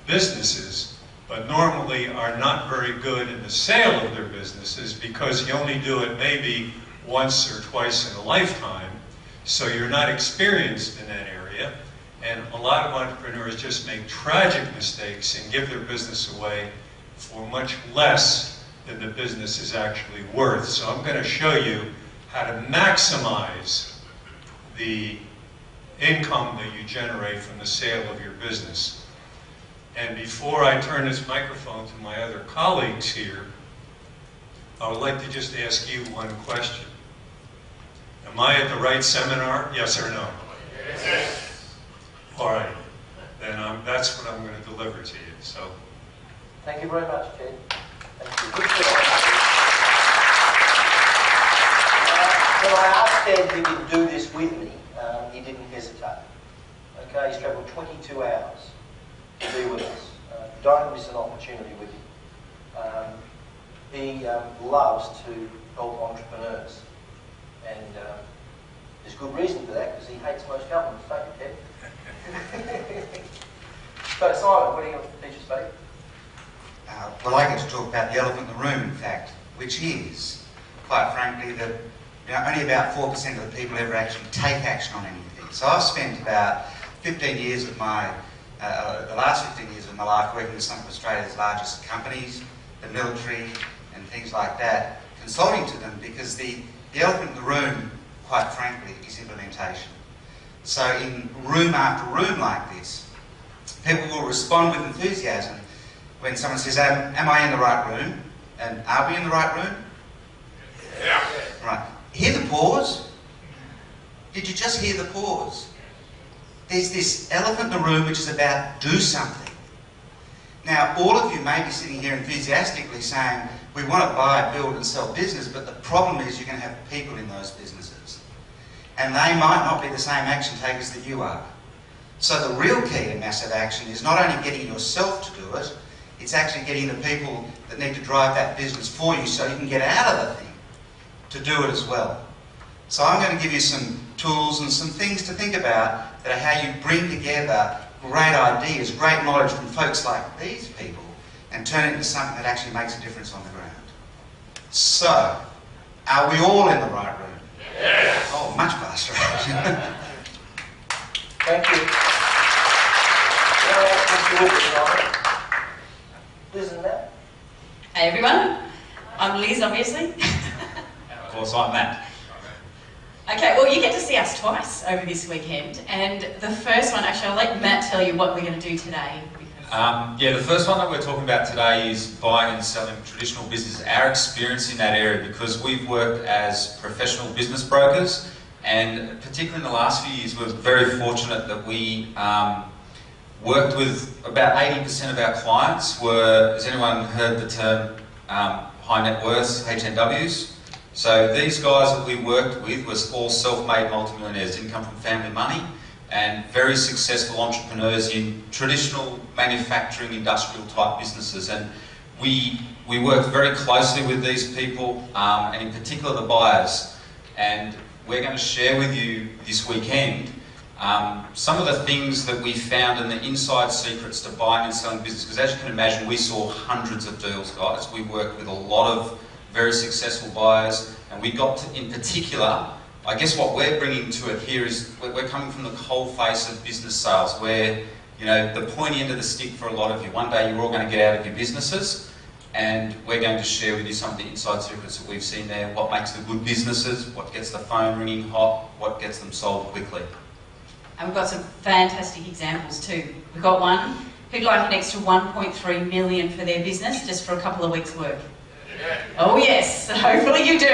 businesses, but normally are not very good in the sale of their businesses, because you only do it maybe once or twice in a lifetime, so you're not experienced in that area. And a lot of entrepreneurs just make tragic mistakes and give their business away for much less than the business is actually worth. So I'm going to show you how to maximize the income that you generate from the sale of your business. And before I turn this microphone to my other colleagues here, I would like to just ask you one question. Am I at the right seminar? Yes or no? Yes. All right. Then that's what I'm going to deliver to you. So, Thank you very much, Ted. Thank you. When I asked Ted if he could do this with me, he didn't hesitate. Okay, he's travelled 22 hours to be with us. Don't miss an opportunity with him. He loves to help entrepreneurs, and there's good reason for that, because he hates most governments, don't you, Ted? So, Simon, what do you got to teach us, buddy? Well, I get to talk about the elephant in the room, in fact, which is, quite frankly, that only about 4% of the people ever actually take action on anything. So I've spent about 15 years of my, the last 15 years of my life working with some of Australia's largest companies, the military and things like that, consulting to them, because the elephant in the room, quite frankly, is implementation. So in room after room like this, people will respond with enthusiasm when someone says, am I in the right room? And are we in the right room? Yeah. Right. Hear the pause? Did you just hear the pause? There's this elephant in the room which is about do something. Now, all of you may be sitting here enthusiastically saying, we want to buy, build and sell business, but the problem is you're going to have people in those businesses. And they might not be the same action takers that you are. So the real key in massive action is not only getting yourself to do it, it's actually getting the people that need to drive that business for you so you can get out of the thing to do it as well. So I'm going to give you some tools and some things to think about that are how you bring together great ideas, great knowledge from folks like these people and turn it into something that actually makes a difference on the ground. So, are we all in the right room? Yes. Oh, much faster. Thank you. Liz and Matt. Hey everyone, I'm Liz, obviously. Of course, I'm Matt. Okay, well you get to see us twice over this weekend, and the first one, actually I'll let Matt tell you what we're going to do today. Yeah, the first one that we're talking about today is buying and selling traditional business, our experience in that area, because we've worked as professional business brokers, and particularly in the last few years we're very fortunate that we worked with about 80% of our clients has anyone heard the term high net worths, HNWs? So these guys that we worked with was all self-made multimillionaires, didn't come from family money, and very successful entrepreneurs in traditional manufacturing, industrial type businesses. And we worked very closely with these people, and in particular the buyers. And we're going to share with you this weekend some of the things that we found and the inside secrets to buying and selling business. Because as you can imagine, we saw hundreds of deals, guys. We worked with a lot of very successful buyers, and we got to, in particular, I guess what we're bringing to it here is we're coming from the cold face of business sales, where, you know, the pointy end of the stick for a lot of you. One day you're all going to get out of your businesses, and we're going to share with you some of the inside secrets that we've seen there, what makes the good businesses, what gets the phone ringing hot, what gets them sold quickly. And we've got some fantastic examples too. We've got one who'd like an extra 1.3 million for their business just for a couple of weeks' work. Oh yes, hopefully you do.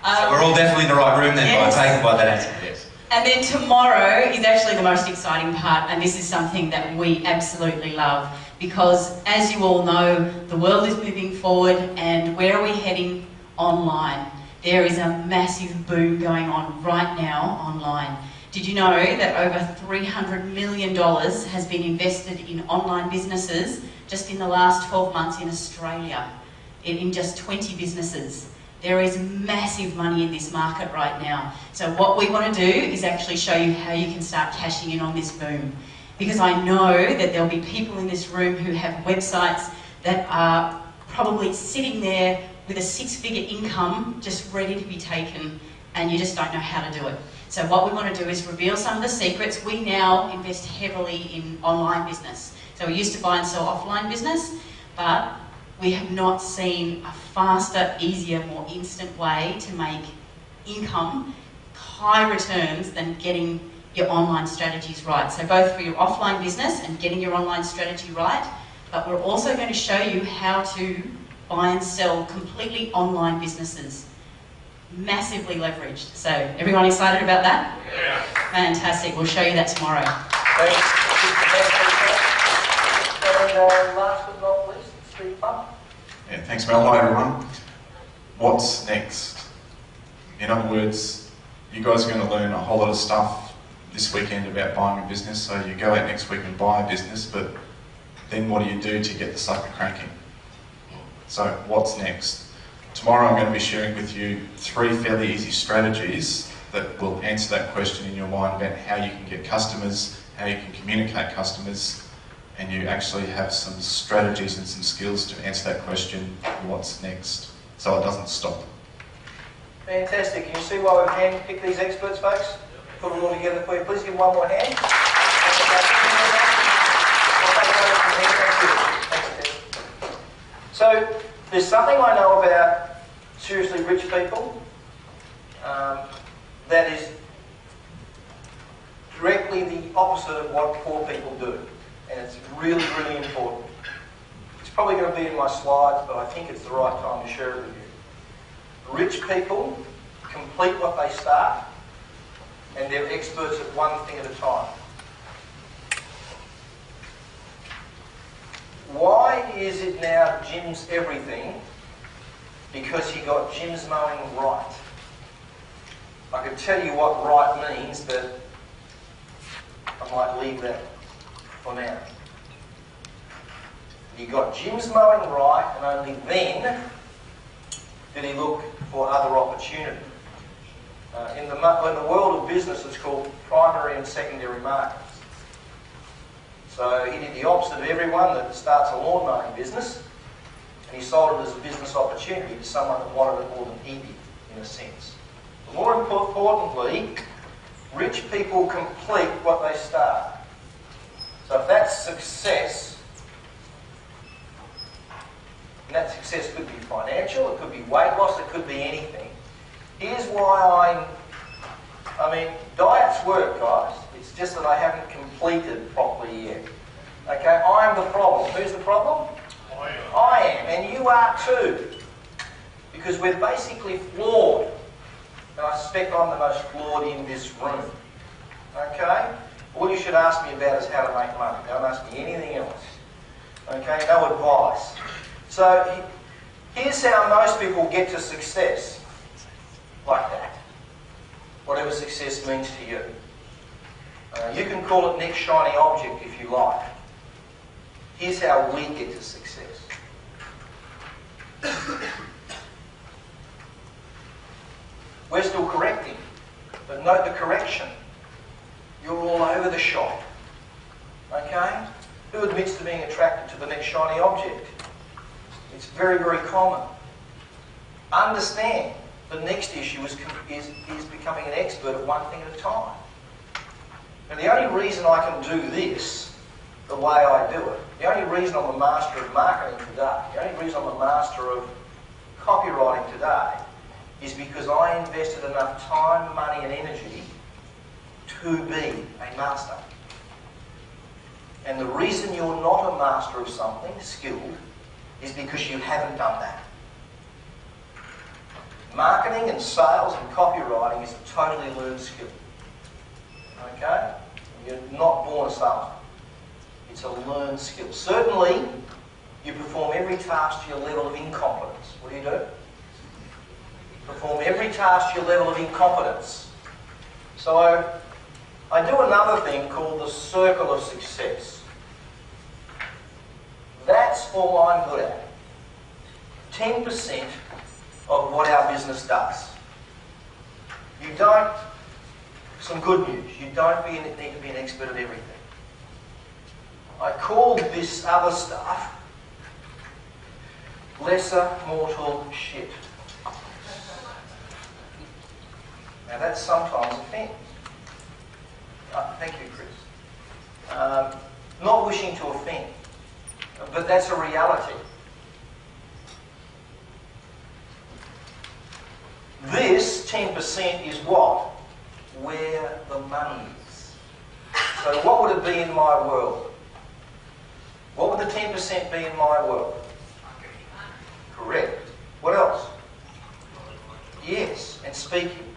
So we're all definitely in the right room then, yes. I take it by that answer, yes. And then tomorrow is actually the most exciting part, and this is something that we absolutely love, because as you all know, the world is moving forward, and where are we heading? Online. There is a massive boom going on right now online. Did you know that over $300 million has been invested in online businesses just in the last 12 months in Australia, in just 20 businesses? There is massive money in this market right now. So what we want to do is actually show you how you can start cashing in on this boom. Because I know that there'll be people in this room who have websites that are probably sitting there with a 6-figure income just ready to be taken, and you just don't know how to do it. So what we want to do is reveal some of the secrets. We now invest heavily in online business. So we used to buy and sell offline business, but we have not seen a faster, easier, more instant way to make income, high returns, than getting your online strategies right. So both for your offline business and getting your online strategy right, but we're also going to show you how to buy and sell completely online businesses. Massively leveraged. So everyone excited about that? Yeah. Fantastic. We'll show you that tomorrow. And last but not least, Steve Bump. Yeah, thanks Mel. Hi everyone. What's next? In other words, you guys are going to learn a whole lot of stuff this weekend about buying a business, so you go out next week and buy a business, but then what do you do to get the sucker cranking? So what's next? Tomorrow I'm going to be sharing with you 3 fairly easy strategies that will answer that question in your mind about how you can get customers, how you can communicate customers, and you actually have some strategies and some skills to answer that question, what's next, so it doesn't stop. Fantastic. Can you see why we've handpicked these experts, folks? Put them all together for you. Please give one more hand. So, there's something I know about seriously rich people that is directly the opposite of what poor people do. And it's really, really important. It's probably going to be in my slides, but I think it's the right time to share it with you. Rich people complete what they start, and they're experts at one thing at a time. Why is it now Jim's everything? Because he got Jim's mowing right. I could tell you what right means, but I might leave that for now. He got Jim's mowing right, and only then did he look for other opportunity. In the world of business, it's called primary and secondary markets. So he did the opposite of everyone that starts a lawn mowing business, and he sold it as a business opportunity to someone that wanted it more than he did, in a sense. But more importantly, rich people complete what they start. So if that's success, and that success could be financial, it could be weight loss, it could be anything. Here's why I mean, diets work, guys. It's just that I haven't completed properly yet. Okay, I am the problem. Who's the problem? I am, and you are too. Because we're basically flawed. And I suspect I'm the most flawed in this room. Okay? All you should ask me about is how to make money. Don't ask me anything else. Okay? No advice. So, here's how most people get to success. Like that. Whatever success means to you. You can call it next shiny object if you like. Here's how we get to success. We're still correcting, but note the correction. You're all over the shop. Okay? Who admits to being attracted to the next shiny object? It's very, very common. Understand, the next issue is becoming an expert at one thing at a time. And the only reason I can do this the way I do it, the only reason I'm a master of marketing today, the only reason I'm a master of copywriting today, is because I invested enough time, money and energy to be a master. And the reason you're not a master of something, skilled, is because you haven't done that. Marketing and sales and copywriting is a totally learned skill. Okay? You're not born a salesman. It's a learned skill. Certainly, you perform every task to your level of incompetence. What do? Perform every task to your level of incompetence. So I do another thing called the circle of success. That's all I'm good at. 10% of what our business does. You don't, some good news, you don't need to be an expert at everything. I call this other stuff lesser mortal shit. Now that sometimes offends. Thank you, Chris. Not wishing to offend, but that's a reality. This 10% is what? Where the money is. So what would it be in my world? What would the 10% be in my world? Correct. What else? Yes, and speaking.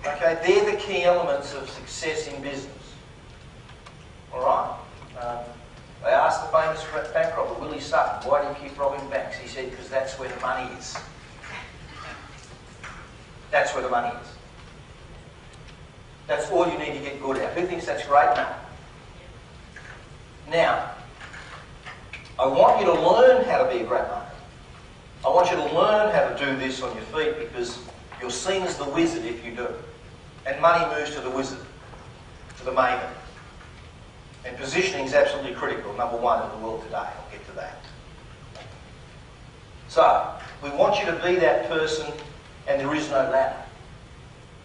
Okay, they're the key elements of success in business. Alright? They asked the famous bank robber, Willie Sutton, why do you keep robbing banks? He said, because that's where the money is. That's where the money is. That's all you need to get good at. Who thinks that's great? No. Now, I want you to learn how to be a great marketer. I want you to learn how to do this on your feet because you're seen as the wizard if you do. And money moves to the wizard, to the maven. And positioning is absolutely critical, number one in the world today. I'll get to that. So, we want you to be that person and there is no ladder.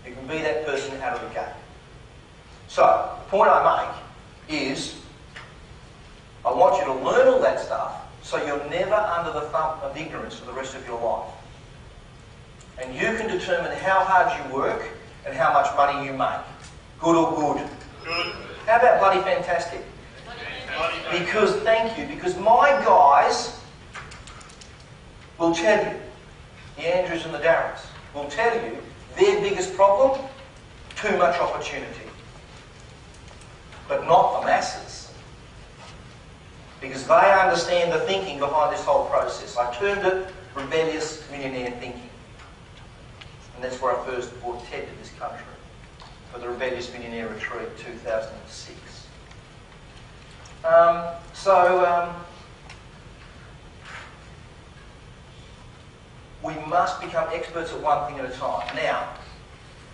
You can be that person out of the gate. So, the point I make is I want you to learn all that stuff so you're never under the thumb of ignorance for the rest of your life. And you can determine how hard you work and how much money you make. Good or good? Good. How about bloody fantastic? Because, thank you, because my guys will tell you, the Andrews and the Darrens, will tell you their biggest problem, too much opportunity. But not the masses. Because they understand the thinking behind this whole process. I termed it rebellious millionaire thinking. And that's where I first brought Ted to this country for the Rebellious Millionaire Retreat 2006. We must become experts at one thing at a time. Now,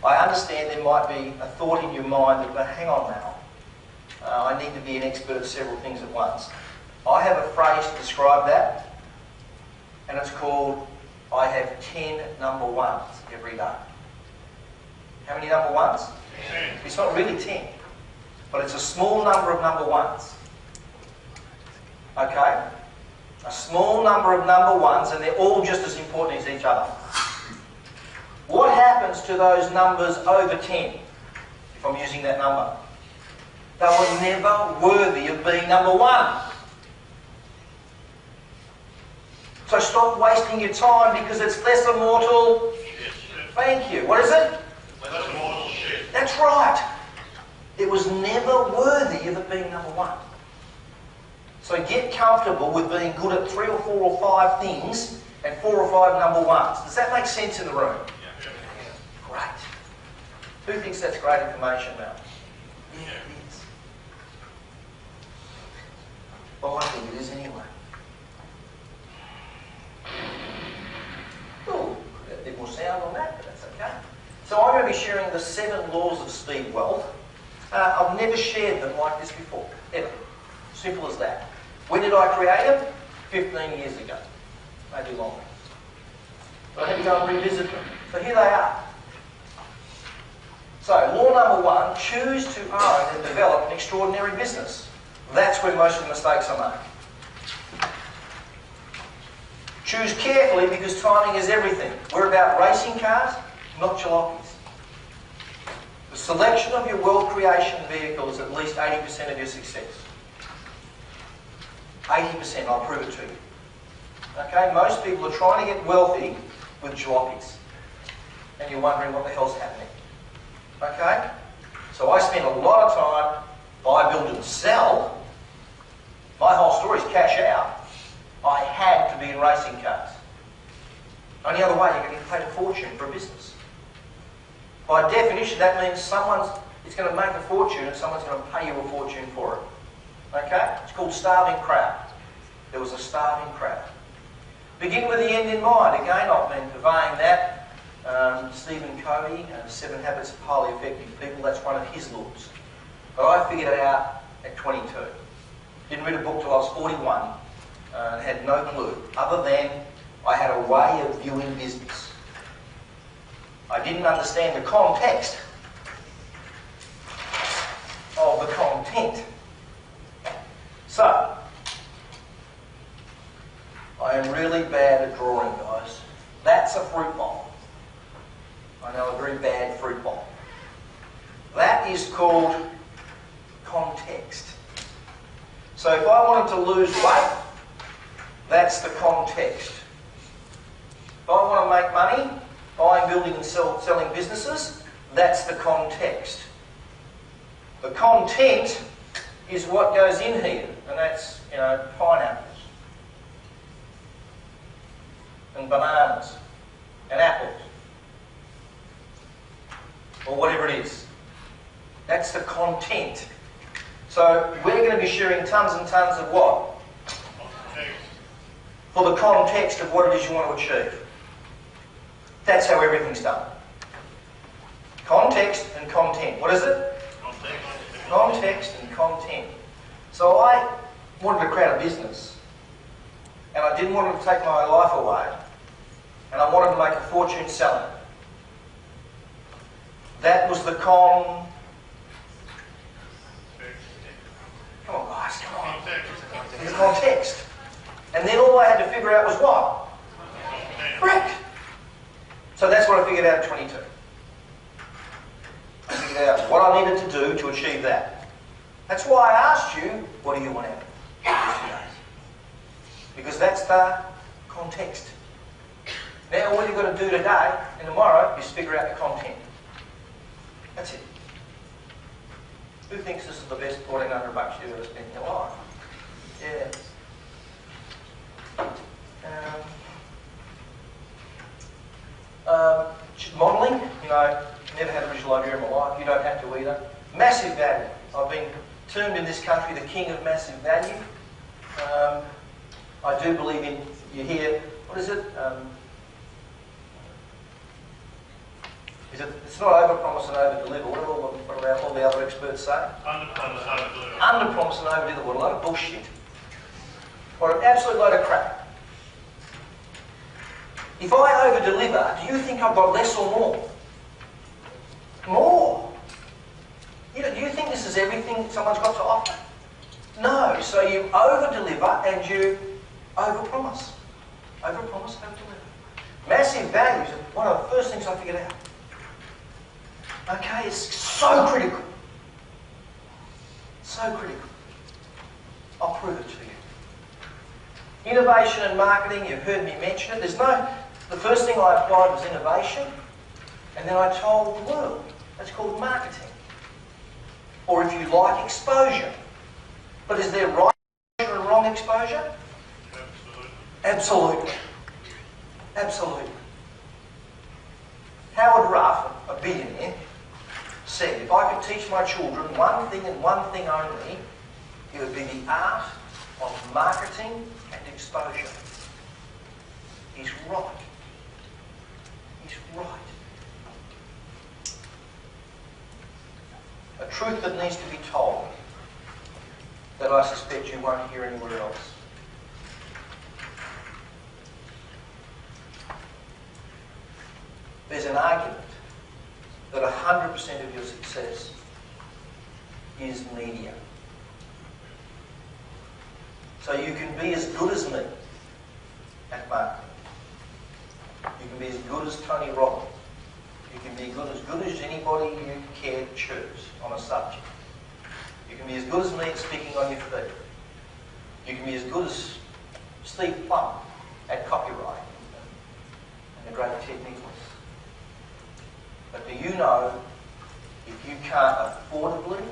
I understand there might be a thought in your mind that, but hang on now, I need to be an expert at several things at once. I have a phrase to describe that, and it's called, I have 10 number ones every day. How many number ones? 10. It's not really 10, but it's a small number of number ones. Okay? A small number of number ones, and they're all just as important as each other. What happens to those numbers over 10, if I'm using that number? They were never worthy of being number one. So stop wasting your time because it's lesser mortal. Thank you. What is it? Lesser mortal shit. That's right. It was never worthy of it being number one. So get comfortable with being good at 3 or 4 or 5 things and 4 or 5 number ones. Does that make sense in the room? Yeah. Great. Who thinks that's great information, Mel? Yeah, it is. Well, I think it is anyway. Ooh, could have a bit more sound on that, but that's okay. So I'm going to be sharing the 7 laws of speed wealth. I've never shared them like this before, ever. Simple as that. When did I create them? 15 years ago, maybe longer. So I had to go and revisit them. So here they are. So law number one, choose to own and develop an extraordinary business. That's where most of the mistakes are made. Choose carefully because timing is everything. We're about racing cars, not jalopies. The selection of your wealth creation vehicle is at least 80% of your success. 80%, I'll prove it to you. Okay, most people are trying to get wealthy with jalopies. And you're wondering what the hell's happening. Okay? So I spent a lot of time buy, build and sell. My whole story is cash out. I had to be in racing cars. Only other way, you're going to get paid a fortune for a business. By definition, that means it's going to make a fortune and someone's going to pay you a fortune for it. Okay? It's called starving crowd. There was a starving crowd. Begin with the end in mind. Again, I've been purveying that. Stephen Covey, 7 Habits of Highly Effective People, that's one of his laws. But I figured it out at 22. Didn't read a book till I was 41 and had no clue, other than I had a way of viewing business. I didn't understand the context of the content. So, I am really bad at drawing, guys. That's a fruit bowl. I know a very bad fruit bowl. That is called context. So if I wanted to lose weight, that's the context. If I want to make money, buying, building and selling businesses, that's the context. The content is what goes in here, and that's, pineapples and bananas and apples or whatever it is. That's the content. So we're going to be sharing tons and tons of what? For the context of what it is you want to achieve. That's how everything's done. Context and content. What is it? Context and content. So I wanted to create a business, and I didn't want it to take my life away, and I wanted to make a fortune selling. That was the Come on, guys, come on. The context. And then all I had to figure out was what? Correct. So that's what I figured out at 22. I figured out what I needed to do to achieve that. That's why I asked you, what do you want out of it? Because that's the context. Now all you've got to do today and tomorrow is figure out the content. That's it. Who thinks this is the best $1,400 you've ever spent in your life? Yeah. Modelling, never had a visual idea in my life. You don't have to either. Massive value. I've been termed in this country the king of massive value. I do believe in, you hear, what is it? It's not overpromise and overdeliver. What about all the other experts say? Underpromise, overdeliver. Underpromise and overdeliver. What a load of bullshit. What an absolute load of crap. If I overdeliver, do you think I've got less or more? More. Do you think this is everything someone's got to offer? No. So you overdeliver and you overpromise. Overpromise, overdeliver. Massive values are one of the first things I figured out. Okay, it's so critical. So critical. I'll prove it to you. Innovation and marketing, you've heard me mention it. The first thing I applied was innovation, and then I told the world. That's called marketing. Or if you like, exposure. But is there right exposure and wrong exposure? Absolutely. Absolutely. Howard Ruff, a billionaire, said, if I could teach my children one thing and one thing only, it would be the art of marketing and exposure. He's right. He's right. A truth that needs to be told that I suspect you won't hear anywhere else. there's an argument that 100% of your success is media. So you can be as good as me at marketing. You can be as good as Tony Robbins. You can be as good as anybody you care to choose on a subject. You can be as good as me at speaking on your feet. You can be as good as Steve Plum at copywriting and the great Ted Nicholas. But do you know, if you can't affordably,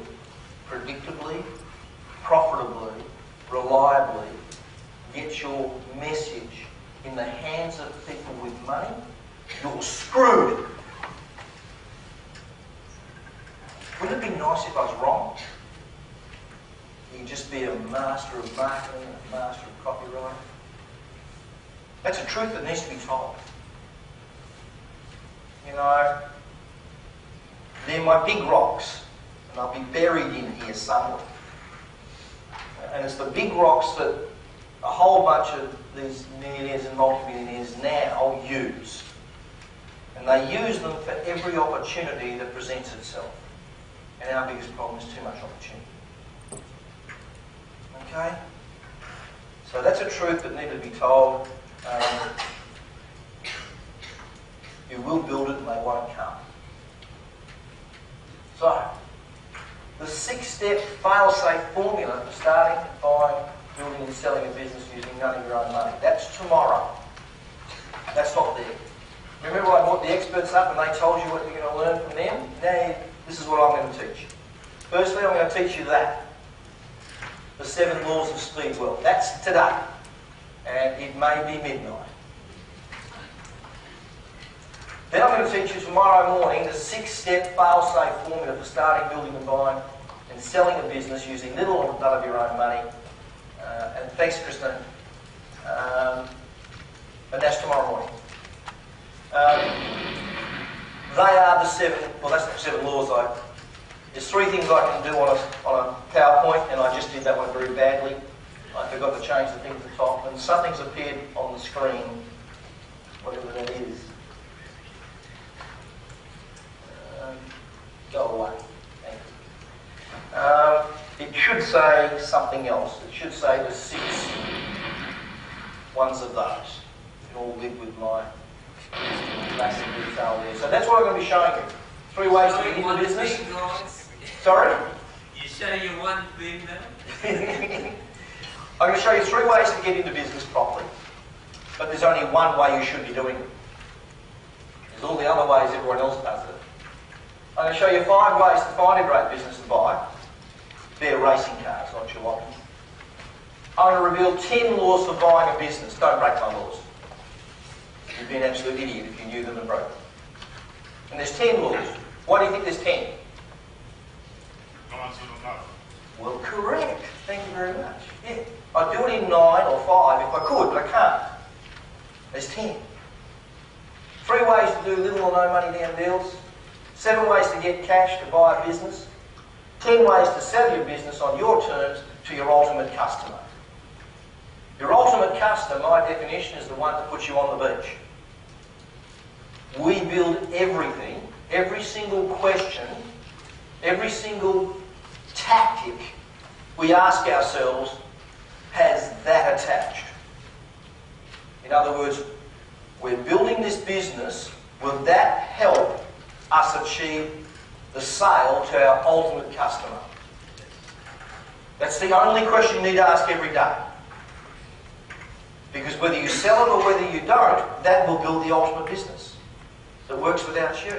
predictably, profitably, reliably get your message in the hands of people with money, you're screwed. Wouldn't it be nice if I was wrong? You just be a master of marketing and a master of copywriting. That's a truth that needs to be told. You know, they're my big rocks, and they'll be buried in here somewhere. And it's the big rocks that a whole bunch of these millionaires and multimillionaires now use. And they use them for every opportunity that presents itself. And our biggest problem is too much opportunity. Okay? So that's a truth that needed to be told. You will build it and they won't come. So, the 6-step fail-safe formula for starting, buying, building and selling a business using none of your own money. That's tomorrow. That's not there. Remember I brought the experts up and they told you what you're going to learn from them? Now, this is what I'm going to teach you. Firstly, I'm going to teach you that. The 7 laws of speed wealth. That's today. And it may be midnight. Then I'm going to teach you tomorrow morning the 6-step fail-safe formula for starting, building and buying and selling a business using little or none of your own money. And thanks, Kristen. And that's tomorrow morning. They are the 7, well that's the 7 laws though. There's 3 things I can do on a PowerPoint, and I just did that one very badly. I forgot to change the thing at the top, and something's appeared on the screen, whatever that is. Go away. Thank you. It should say something else. It should say the 6 ones of those. You can all live with my massive detail there. So that's what I'm going to be showing you. 3 ways to get into business. Sorry? You show you one thing now? I'm going to show you 3 ways to get into business properly. But there's only one way you should be doing it. There's all the other ways everyone else does it. I'm going to show you 5 ways to find a great business to buy. They're racing cars, not your lottery. I'm going to reveal 10 laws for buying a business. Don't break my laws. You'd be an absolute idiot if you knew them and broke them. And there's 10 laws. Why do you think there's 10? Well, correct. Thank you very much. Yeah. I'd do it in 9 or 5 if I could, but I can't. There's 10. 3 ways to do little or no money down deals. 7 ways to get cash to buy a business. 10 ways to sell your business on your terms to your ultimate customer. Your ultimate customer, my definition, is the one that puts you on the beach. We build everything, every single question, every single tactic we ask ourselves has that attached. In other words, we're building this business, will that help us achieve the sale to our ultimate customer? That's the only question you need to ask every day. Because whether you sell it or whether you don't, that will build the ultimate business that works without you.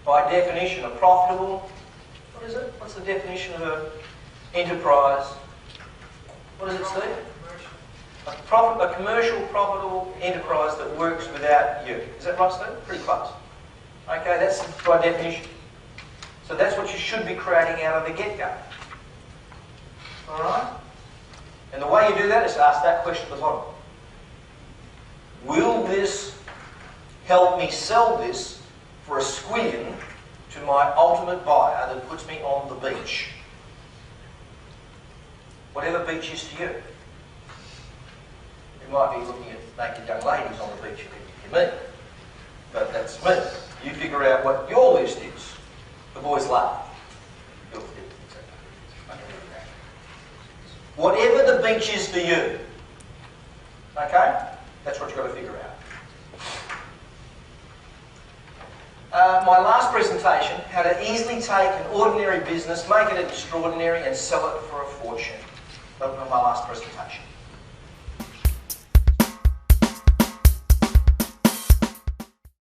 By definition, a profitable, what is it? What's the definition of an enterprise? What does it say? A commercial, profitable enterprise that works without you. Is that right, Steve? Pretty close. Okay, that's by definition. So that's what you should be creating out of the get-go. Alright? And the way you do that is to ask that question at the bottom. Will this help me sell this for a squillion to my ultimate buyer that puts me on the beach? Whatever beach is to you. You might be looking at naked young ladies on the beach if you meet. But that's me. You figure out what your list is. The boys laugh. Whatever the beach is for you, okay? That's what you've got to figure out. My last presentation, how to easily take an ordinary business, make it extraordinary and sell it for a fortune. That was my last presentation.